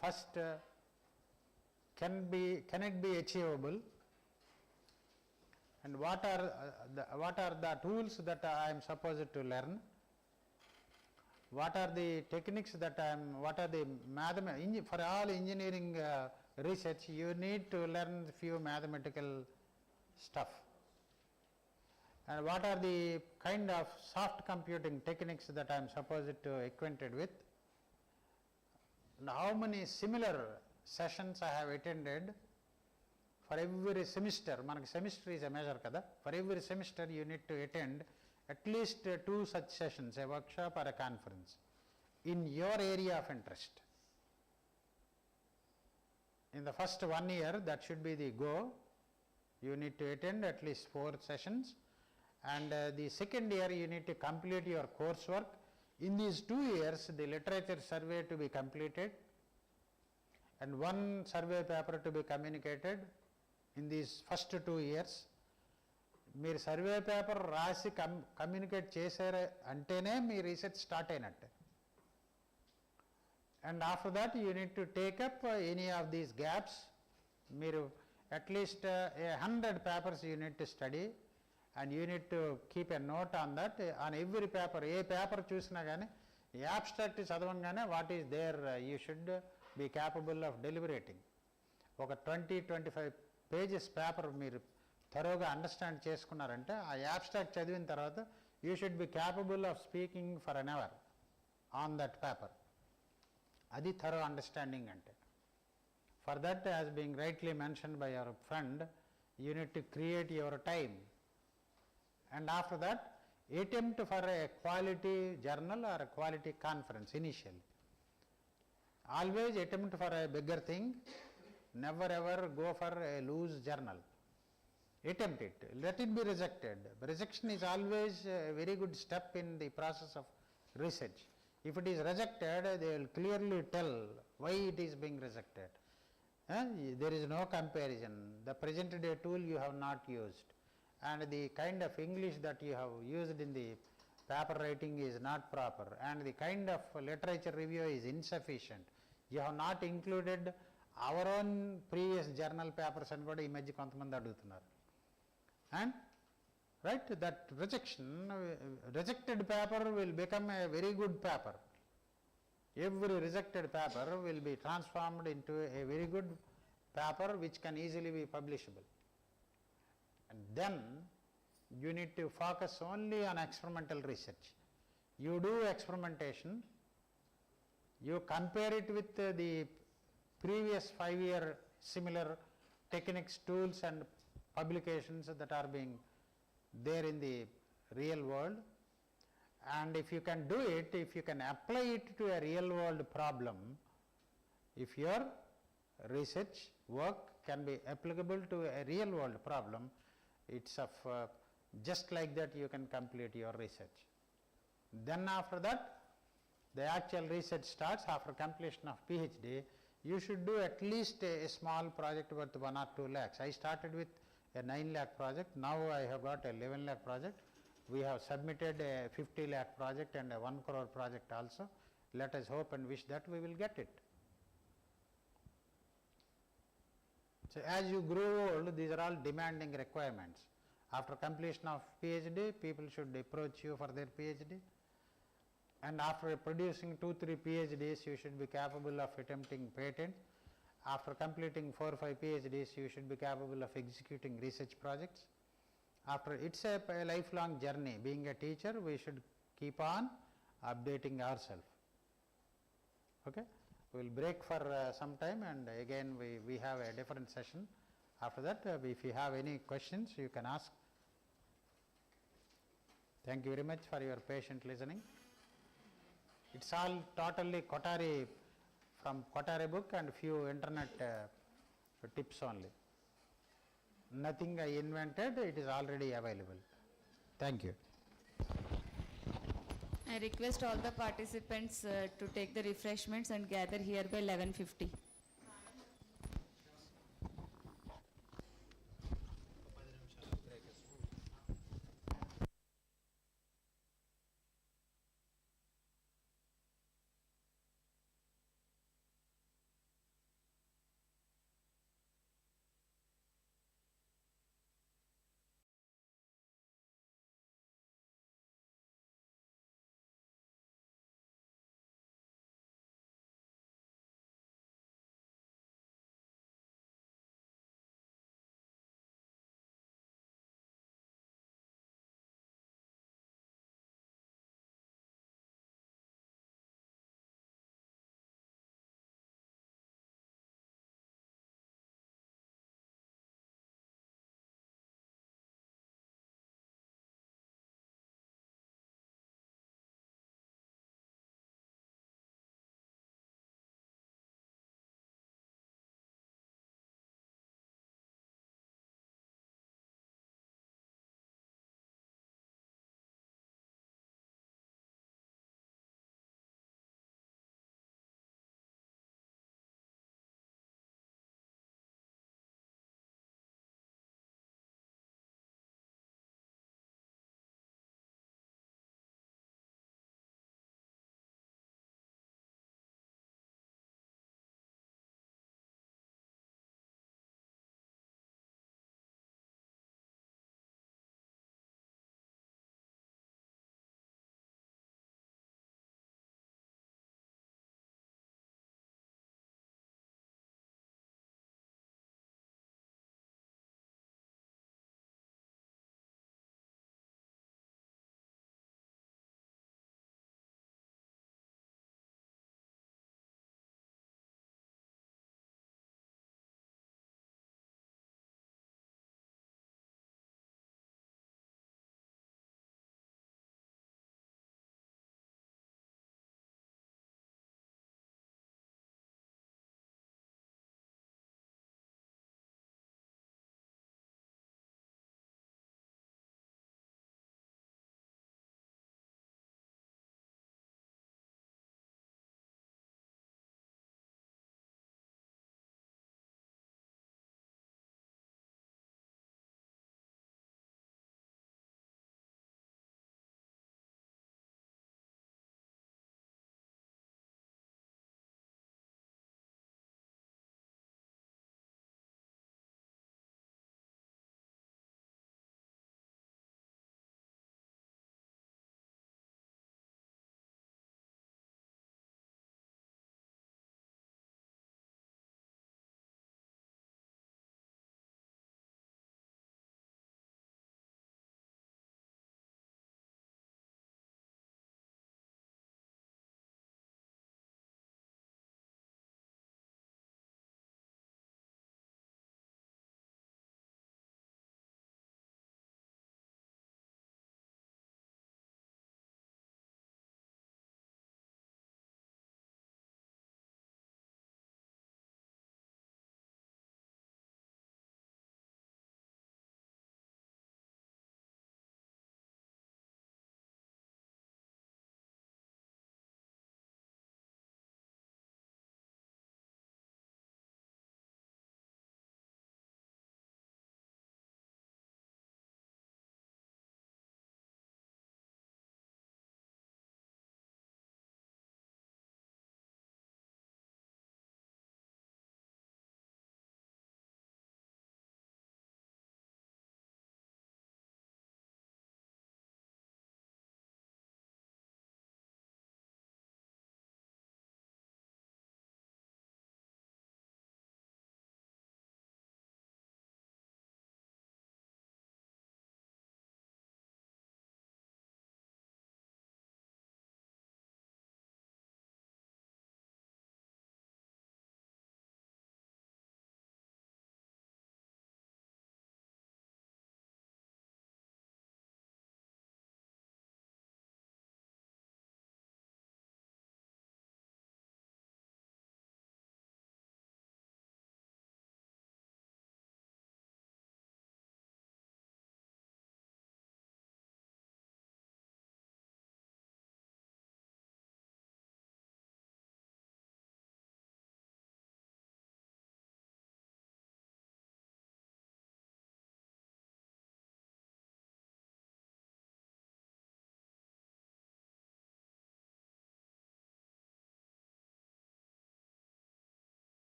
Speaker 3: first can it be achievable, and what are the tools that I am supposed to learn, what are the techniques that what are the for all engineering research, you need to learn few mathematical stuff, and what are the kind of soft computing techniques that I am supposed to acquainted with, and how many similar sessions I have attended. For every semester, manaki semester is a measure kada, for every semester you need to attend at least 2 such sessions, a workshop or a conference in your area of interest. In the first 1 year, that should be the goal. You need to attend at least 4 sessions, and the second year you need to complete your coursework. In these 2 years, the literature survey to be completed and 1 survey paper to be communicated. In these first 2 years, మీరు survey paper రాసి communicate చేశారు అంటేనే మీ research start అయినట్టే. And after that you need to take up any of these gaps. మీరు at least 100 papers you need to study and you need to keep a note on that, on every paper. ఏ paper చూసినా కానీ abstract చదవంగానే what is there you should be capable of deliberating. ఒక 20-25 pages paper మీరు థరోగా understand చేసుకున్నారంటే ఆ abstract చదివిన తర్వాత you should be capable of speaking for an hour on that paper. అది థరో అండర్స్టాండింగ్ అంటే. For that, as being rightly mentioned by your friend, you need to create your time, and after that attempt for a quality journal or quality conference initially. Always attempt for a bigger thing, never ever go for a loose journal. attempt it, let it be rejected. Rejection is always a very good step in the process of research. If it is rejected, they will clearly tell why it is being rejected. There is no comparison. The present day tool you have not used, and the kind of English that you have used in the paper writing is not proper, and the kind of literature review is insufficient. You have not included our own previous journal papers and kuda ee madhya kontamandi adugutunnaru. And right, that rejected paper will become a very good paper. Every rejected paper will be transformed into a very good paper which can easily be publishable. And then you need to focus only on experimental research. You do experimentation, you compare it with the previous 5-year similar techniques, tools and publications that are being there in the real world, and if you can do it, if you can apply it to a real world problem, if your research work can be applicable to a real world problem, it's of just like that you can complete your research. Then after that, the actual research starts. After completion of PhD, you should do at least a small project worth 1 or 2 lakhs. I started with a 9 lakh project. Now I have got a 11 lakh project. We have submitted a 50 lakh project and a 1 crore project also. Let us hope and wish that we will get it. So as you grow old, these are all demanding requirements. After completion of PhD, people should approach you for their PhD. And after producing 2-3 PhDs, you should be capable of attempting patents. After completing 4 or 5 PhDs, you should be capable of executing research projects. After, it's a lifelong journey. Being a teacher, we should keep on updating ourselves. Okay? We will break for some time, and again we have a different session. After that, if you have any questions, you can ask. Thank you very much for your patient listening. It's all totally Kothari, from Kothari book and few internet tips only. Nothing I invented, it is already available. Thank you.
Speaker 2: I request all the participants to take the refreshments and gather here by 11:50.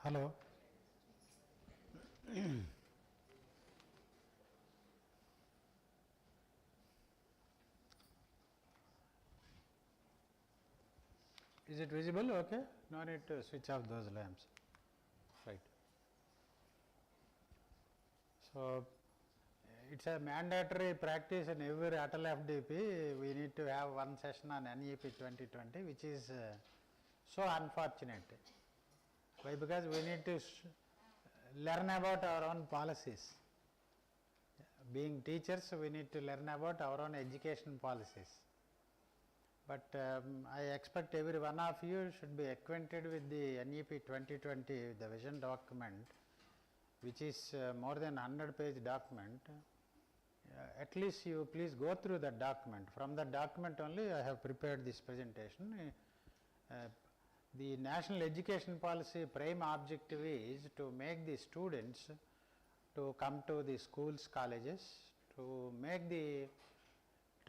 Speaker 3: Hello. Is it visible? Okay. No need to switch off those lamps. Right. So, it's a mandatory practice in every Atal FDP. We need to have one session on NEP 2020, which is so unfortunate. Why? Because we need to learn about our own policies. Being teachers, we need to learn about our own education policies. But I expect every one of you should be acquainted with the NEP 2020, the vision document, which is more than 100-page document. At least you please go through that document. From that document only I have prepared this presentation. The National Education Policy prime objective is to make the students to come to the schools, colleges, to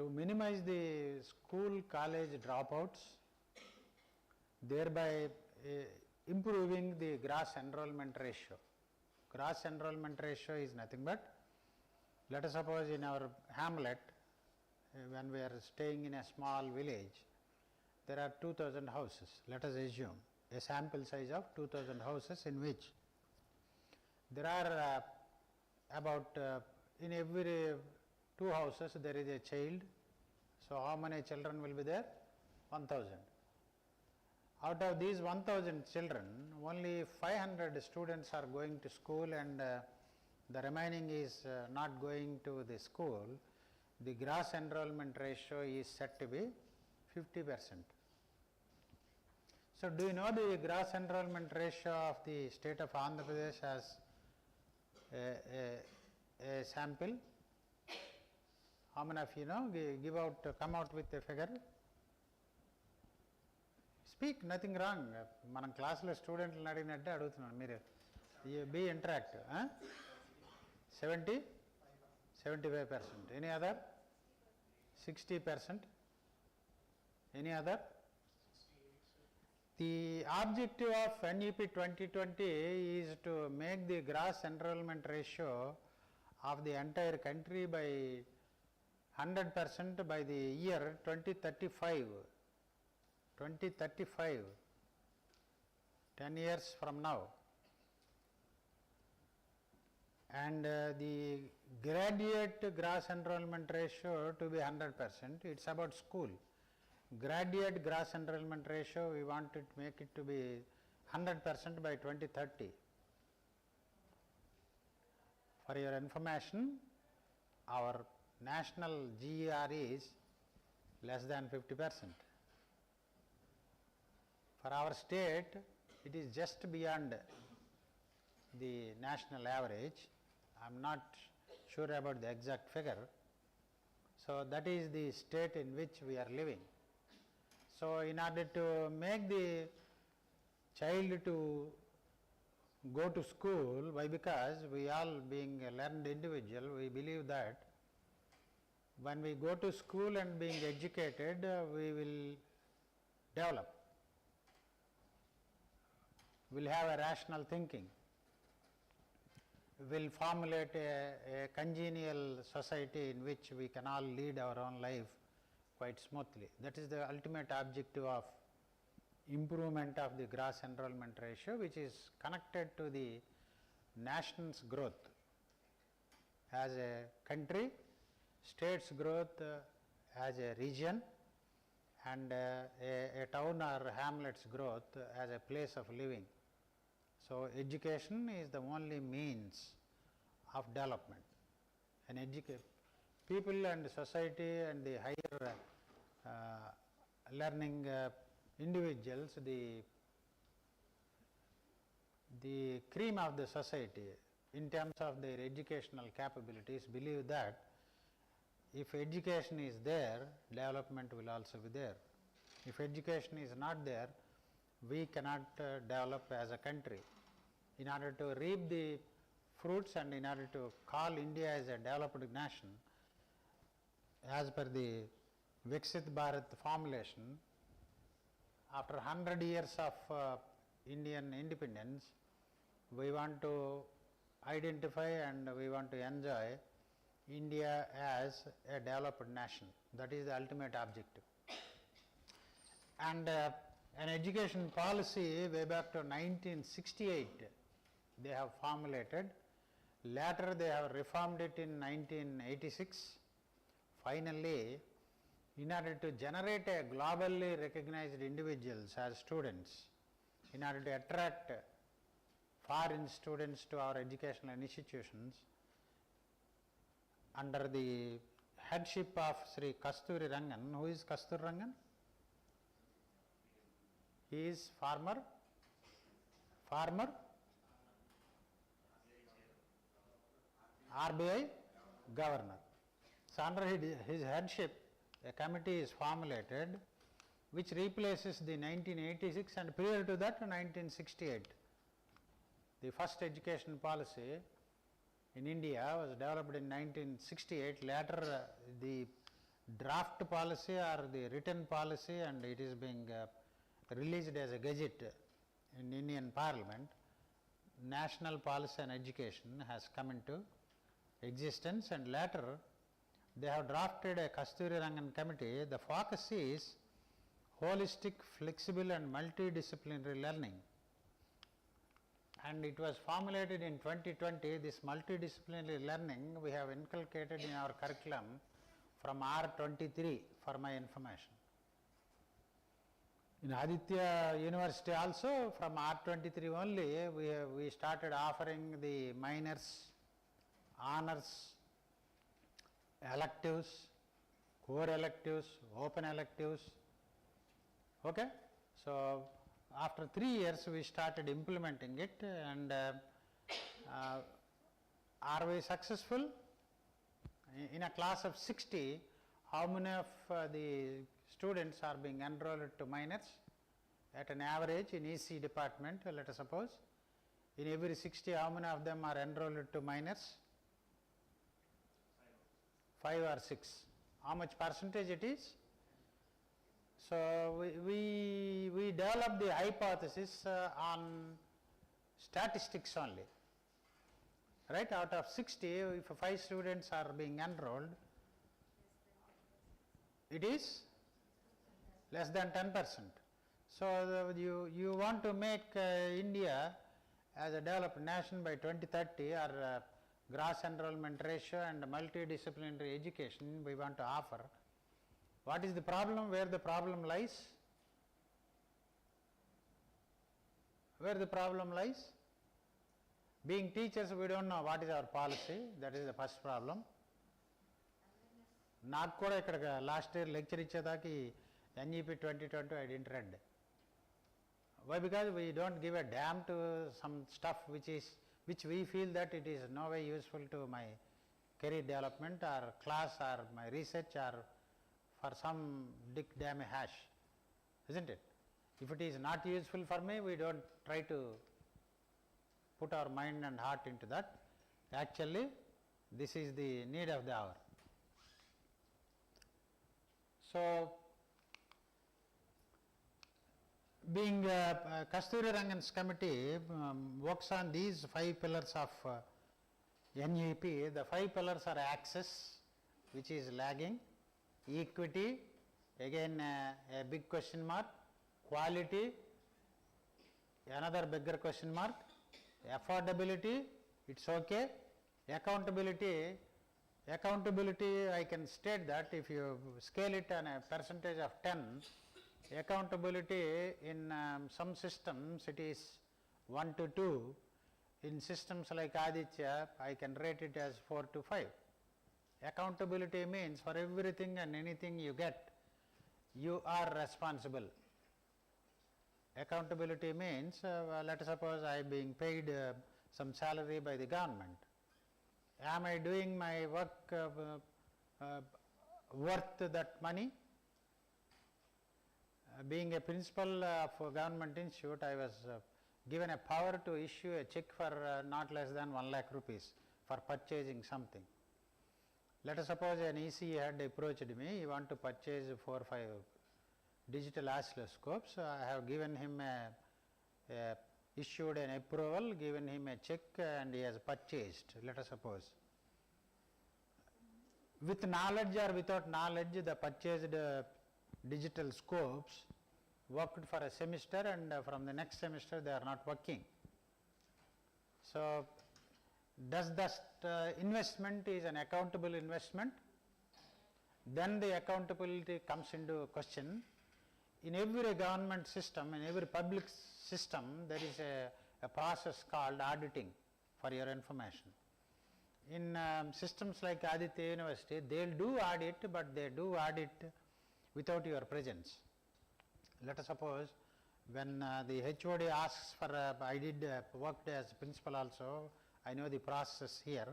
Speaker 3: minimize the school college dropouts, thereby improving the gross enrollment ratio. Gross enrollment ratio is nothing but, let us suppose in our hamlet, when we are staying in a small village, there are 2000 houses. Let us assume a sample size of 2000 houses in which there are about in every 2 houses there is a child. So, how many children will be there? 1000. Out of these 1000 children, only 500 students are going to school and the remaining is not going to the school. The gross enrollment ratio is set to be 50%. So, do you know the gross enrollment ratio of the state of Andhra Pradesh as a sample? How many of you know? Come out with a figure. Speak, nothing wrong. Manam class lo student lu adinadde adugutunnanu meer. Be interactive. 70? 75%. Any other? 60%. Any other? The objective of NEP 2020 is to make the gross enrollment ratio of the entire country by 100% by the year 2035. 2035, 10 years from now. And the graduate gross enrollment ratio to be 100%, it's about school. Graduate gross enrollment ratio, we want to make it to be 100% by 2030. For your information, our national GER is less than 50%. For our state, it is just beyond the national average. I am not sure about the exact figure. So, that is the state in which we are living. So, in order to make the child to go to school, why? Because we all being a learned individual, we believe that when we go to school and being educated, we will develop. We will have a rational thinking. We will formulate a congenial society in which we can all lead our own life quite smoothly. That is the ultimate objective of improvement of the gross enrollment ratio, which is connected to the nation's growth as a country, state's growth as a region, and a town or hamlet's growth as a place of living. So, education is the only means of development. And people and society and the higher learning individuals, the cream of the society in terms of their educational capabilities, believe that if education is there, development will also be there. If education is not there, we cannot develop as a country. In order to reap the fruits and in order to call India as a developed nation, as per the Viksit Bharat formulation, after 100 years of Indian independence, we want to identify and we want to enjoy India as a developed nation. That is the ultimate objective. And an education policy way back to 1968 they have formulated. Later they have reformed it in 1986. Finally, in order to generate a globally recognized individuals as students, in order to attract foreign students to our educational institutions, under the headship of Sri Kasturi Rangan. Who is Kasturi Rangan? He is former RBI governor. So under his headship, a committee is formulated which replaces the 1986 and prior to that 1968. The first education policy in India was developed in 1968. Later the draft policy or the written policy, and it is being released as a gazette in Indian Parliament. National Policy on Education has come into existence, and later they have drafted a Kasturi Rangan committee. The focus is holistic, flexible and multidisciplinary learning, and it was formulated in 2020. This multidisciplinary learning we have inculcated in our curriculum from R23 for my information. In Aditya University also from R23 only we started offering the minors, honors, electives, core electives, open electives. Okay? So after 3 years we started implementing it, and are we successful? In a class of 60, how many of the students are being enrolled to minors? At an average in EC department, let us suppose, in every 60, how many of them are enrolled to minors? 5 or 6. How much percentage it is? So we developed the hypothesis on statistics only. Right, out of 60, if 5 students are being enrolled, it is less than 10%. So you want to make India as a developed nation by 2030, or gross enrollment ratio and multidisciplinary education we want to offer. What is the problem? Where the problem lies? Where the problem lies? Being teachers, we don't know what is our policy. That is the first problem. Not kuda ikkada last year lecture ichchedaki NEP 2020 I didn't read. Why? Because we don't give a damn to some stuff which we feel that it is no way useful to my career development or class or my research or for some dick damn hash, isn't it? If it is not useful for me, we don't try to put our mind and heart into that. Actually, this is the need of the hour. So, being Kasturi Rangan's committee works on these 5 pillars of NEP. The 5 pillars are access, which is lagging, equity, again a big question mark, quality, another bigger question mark, affordability, it's okay, accountability, I can state that if you scale it on a percentage of 10, accountability in some systems it is 1 to 2, in systems like Aditya I can rate it as 4 to 5. Accountability means for everything and anything you get, you are responsible. Accountability means, let us suppose I am being paid some salary by the government. Am I doing my work worth that money? Being a principal of a government institute, I was given a power to issue a check for not less than 1 lakh rupees for purchasing something. Let us suppose an EC had approached me, he want to purchase 4 or 5 digital oscilloscopes. I have given him a issued an approval, given him a check and he has purchased, let us suppose. With knowledge or without knowledge, the purchased digital scopes worked for a semester, and from the next semester they are not working. So, does that investment is an accountable investment? Then the accountability comes into question. In every government system, in every public system, there is a process called auditing, for your information. In systems like Aditya University, they will do audit, but they do audit without your presence. Let us suppose when the HOD asks for, I did worked as principal also, I know the process here.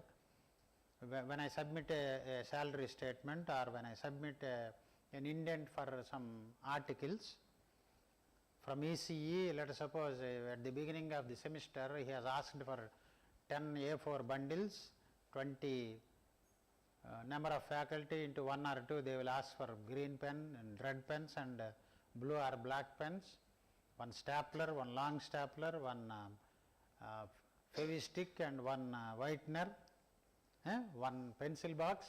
Speaker 3: When I submit a salary statement, or when I submit an indent for some articles from ECE, let us suppose at the beginning of the semester he has asked for 10 A4 bundles, 20 number of faculty into 1 or 2, they will ask for green pen and red pens and blue or black pens, one stapler, one long stapler, one fevi-stick and one whitener, one pencil box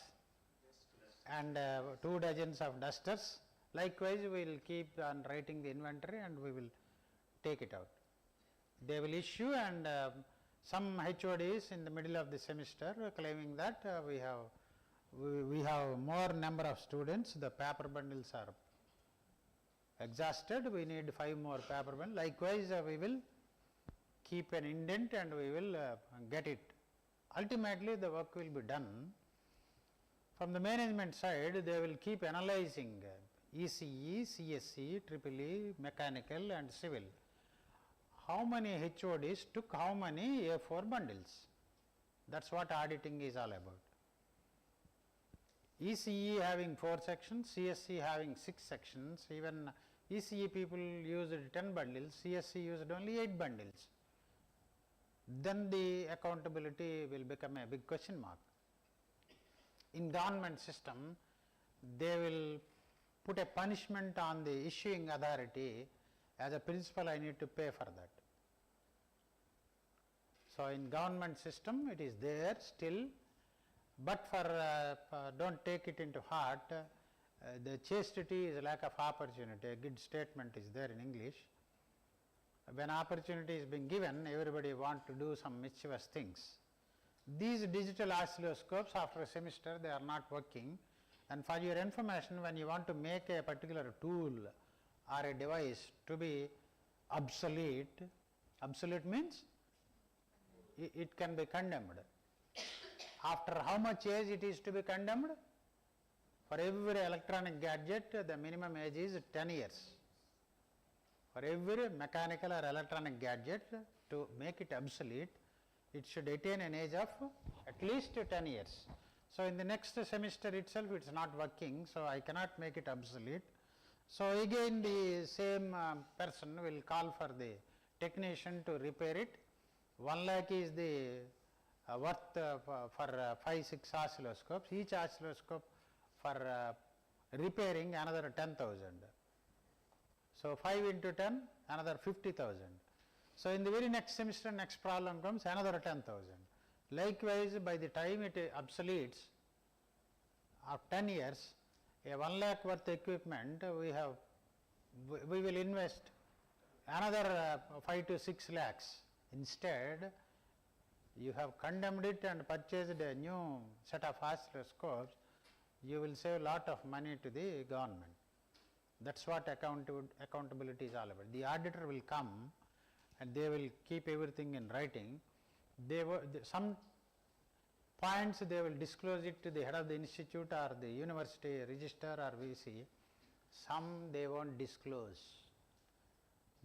Speaker 3: and 2 dozens of dusters. Likewise, we will keep on writing the inventory and we will take it out. They will issue, and some HODs in the middle of the semester claiming that we have more number of students, the paper bundles are exhausted, we need 5 more paper bundles. Likewise, we will keep an indent and we will get it. Ultimately, the work will be done. From the management side, they will keep analyzing ECE, CSE, EEE, mechanical and civil. How many HODs took how many A4 bundles? That is what auditing is all about. ECE having 4 sections, CSE having 6 sections, even ECE people used 10 bundles, CSE used only 8 bundles. Then the accountability will become a big question mark. In government system, they will put a punishment on the issuing authority. As a principal, I need to pay for that. So, in government system, it is there still, but for don't take it into heart. The chastity is lack of opportunity. A good statement is there in English. When opportunity is being given, everybody want to do some mischievous things. These digital oscilloscopes, after a semester, they are not working. And for your information, when you want to make a particular tool or a device to be obsolete, obsolete means it can be condemned. After how much age it is to be condemned? For every electronic gadget, the minimum age is 10 years. For every mechanical or electronic gadget, to make it obsolete, it should attain an age of at least 10 years. So, in the next semester itself it is not working, so I cannot make it obsolete. So, again the same person will call for the technician to repair it. 1 lakh is the worth for 5-6 oscilloscopes. Each oscilloscope for repairing another 10,000. So, 5 into 10 another 50,000. So, in the very next semester, next problem comes another 10,000. Likewise, by the time it obsoletes of 10 years, a 1 lakh worth equipment we will invest another 5 to 6 lakhs. Instead, you have condemned it and purchased a new set of oscilloscopes, you will save a lot of money to the government. That is what accountability is all about. The auditor will come and they will keep everything in writing. Some points they will disclose it to the head of the institute or the university register or VC. Some they won't disclose.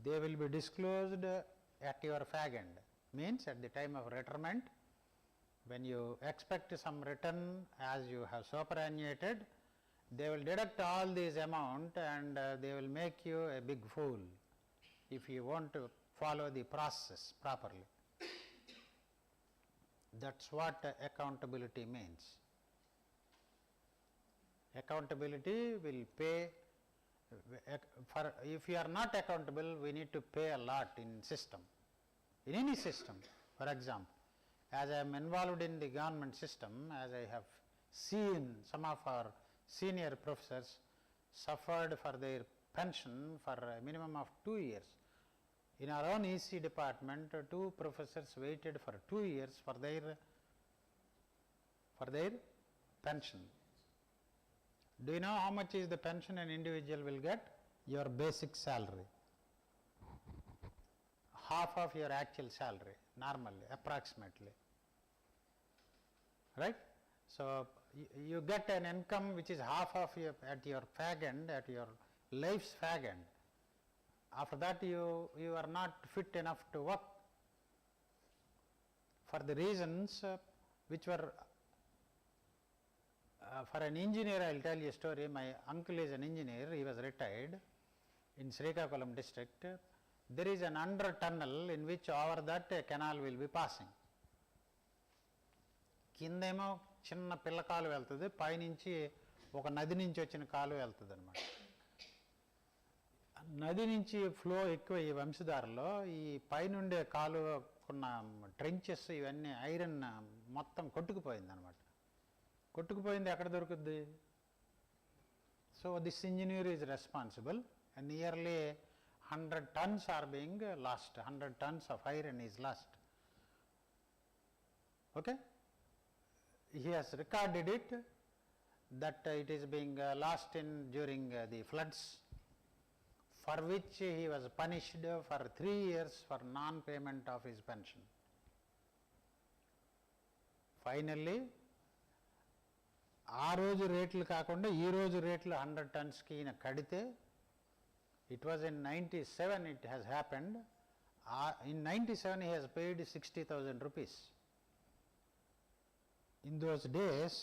Speaker 3: They will be disclosed at your fag end, means at the time of retirement, when you expect some return as you have superannuated, they will deduct all this amount and they will make you a big fool if you want to follow the process properly. That is what accountability means. Accountability will pay, if you are not accountable, we need to pay a lot in system. in any system. For example, as I am involved in the government system, as I have seen some of our senior professors suffered for their pension for a minimum of 2 years. In our own EC department, 2 professors waited for 2 years for their pension. Do you know how much is the pension an individual will get? Your basic salary. Half of your actual salary, normally, approximately. Right? So, you get an income which is half of your, at your fag end, at your life's fag end. After that, you are not fit enough to work for the reasons which were, for an engineer, I will tell you a story. My uncle is an engineer, he was retired in Srikakulam district. There is an under tunnel in which over that a canal will be passing. కిందేమో చిన్న పిల్ల కాలు వెళ్తుంది, పైనుంచి ఒక నది నుంచి వచ్చిన కాలు వెళ్తుంది అనమాట. నది నుంచి ఫ్లో ఎక్కువ ఈ వంశధారలో ఈ పైనుండే కాలుకున్న ట్రెంచెస్ ఇవన్నీ ఐరన్ మొత్తం కొట్టుకుపోయింది అనమాట. కొట్టుకుపోయింది ఎక్కడ దొరుకుద్ది? So this engineer is responsible and nearly 100 tons are being lost, 100 tons of iron is lost. Okay? He has recorded it that it is being lost during the floods, for which he was punished for 3 years for non-payment of his pension. Finally, ఆ రోజు రేట్లు కాకుండా ఈ రోజు రేట్లు 100 tonsకి ఈయన కడితే, it was in 97 it has happened. In 97 he has paid 60,000 rupees. In those days,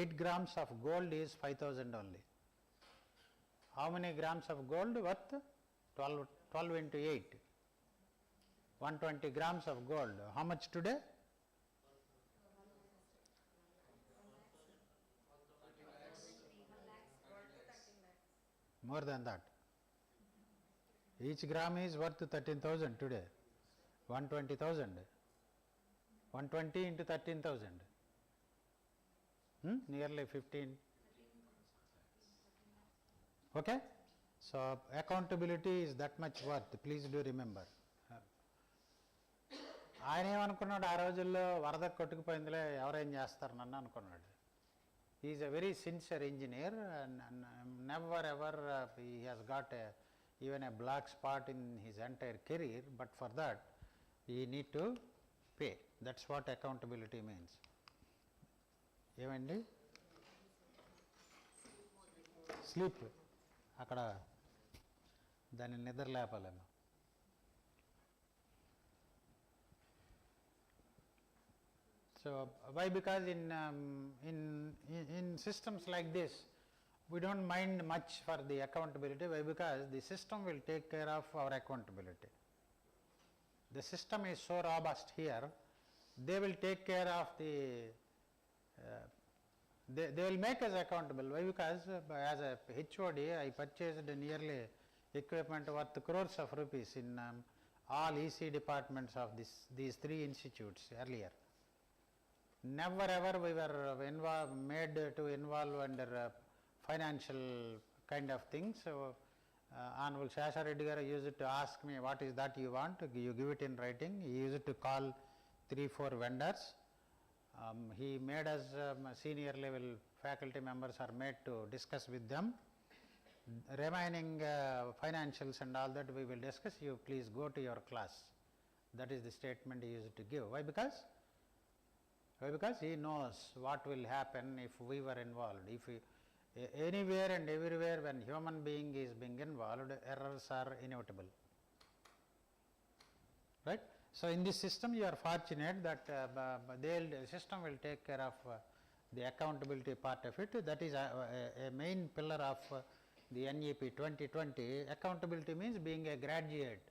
Speaker 3: 8 grams of gold is 5,000 only. How many grams of gold worth? 12 into 8. 120 grams of gold. How much today? More than that. Each gram is worth 13,000 today. 120,000. 120 into 13,000. Nearly 15. Okay? So, accountability is that much worth. Please do remember. ఆయన ఏమనుకున్నాడు, ఆ రోజుల్లో వరద కొట్టుకుపోయిందిలే ఎవరేం చేస్తారు నన్ను అనుకున్నాడు. He is a very sincere engineer and never ever he has got even a black spot in his entire career, but for that he need to pay. That's what accountability means. ఏమండి? Sleep అక్కడ దాన్ని నిద్ర లేపాలేమో. So why? Because in systems like this, we don't mind much for the accountability. Why? Because the system will take care of our accountability. The system is so robust here, they will take care of the, they will make us accountable. Why? Because as a HOD, I purchased nearly equipment worth crores of rupees in all EC departments of these 3 institutes earlier. Never ever we were made to involve under financial kind of things. So, Honorable Shasha Reddy garu used to ask me, what is that you want? You give it in writing. He used to call 3-4 vendors. He made us senior level faculty members are made to discuss with them. Remaining financials and all that we will discuss. You please go to your class. That is the statement he used to give. Why? Because he knows what will happen if we were involved. If we, anywhere and everywhere when human being is being involved, errors are inevitable. Right? So in this system you are fortunate that the system will take care of the accountability part of it. That is a main pillar of the NEP 2020. Accountability means being a graduate,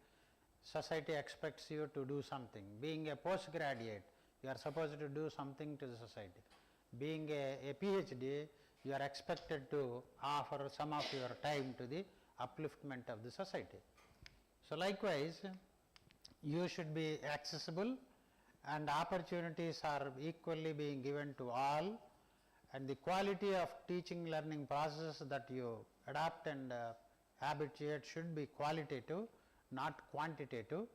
Speaker 3: society expects you to do something. Being a postgraduate, you are supposed to do something to the society. Being a PhD, you are expected to offer some of your time to the upliftment of the society. So likewise, you should be accessible, and opportunities are equally being given to all, and the quality of teaching learning process that you adopt and habituate should be qualitative, not quantitative,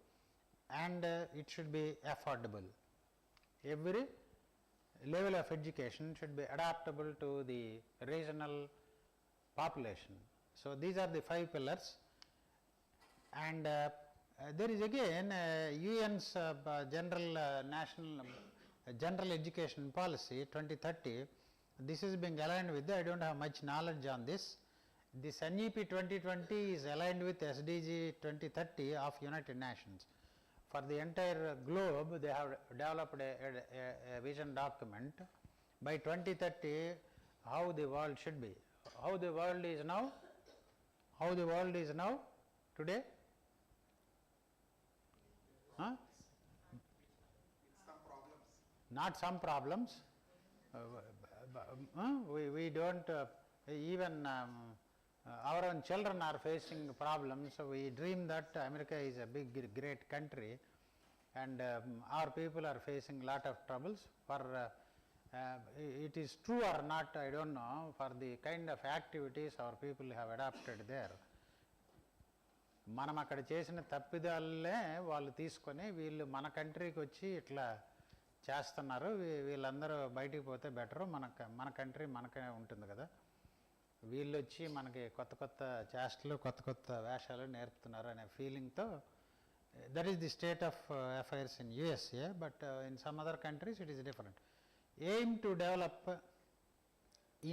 Speaker 3: and it should be affordable. Every level of education should be adaptable to the regional population. So these are the 5 pillars, and there is again UN's General Education Policy 2030. This is being aligned with I don't have much knowledge on this. This NEP 2020 is aligned with SDG 2030 of United Nations. For the entire globe, they have developed a vision document. By 2030, how the world should be. How the world is now? How the world is now today? Huh?
Speaker 5: Some problems.
Speaker 3: Not some problems. We don't, even our own children are facing problems. So we dream that America is a big, great country, and our people are facing a lot of troubles. For it is true or not, I don't know, for the kind of activities our people have adopted there. మనం అక్కడ చేసిన తప్పిదాలే వాళ్ళు తీసుకొని వీళ్ళు మన కంట్రీకి వచ్చి ఇట్లా చేస్తున్నారు. వీళ్ళందరూ బయటికి పోతే బెటరు, మన కంట్రీ మనకే ఉంటుంది కదా, వీళ్ళు వచ్చి మనకి కొత్త కొత్త చేష్టలు కొత్త కొత్త వేషాలు నేర్పుతున్నారు అనే ఫీలింగ్తో that is the state of affairs in USA, but in some other countries it is different. Aim to develop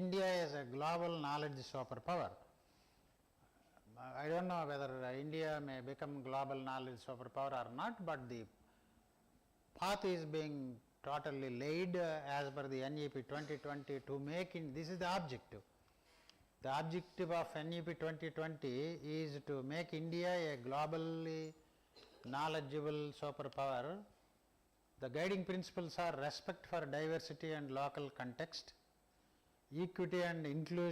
Speaker 3: India as a global knowledge super power. I don't know whether India may become global knowledge superpower or not, but the path is being totally laid as per the NEP 2020 to make this is the objective. The objective of NEP 2020 is to make India a globally knowledgeable superpower. The guiding principles are respect for diversity and local context, equity and inclusion.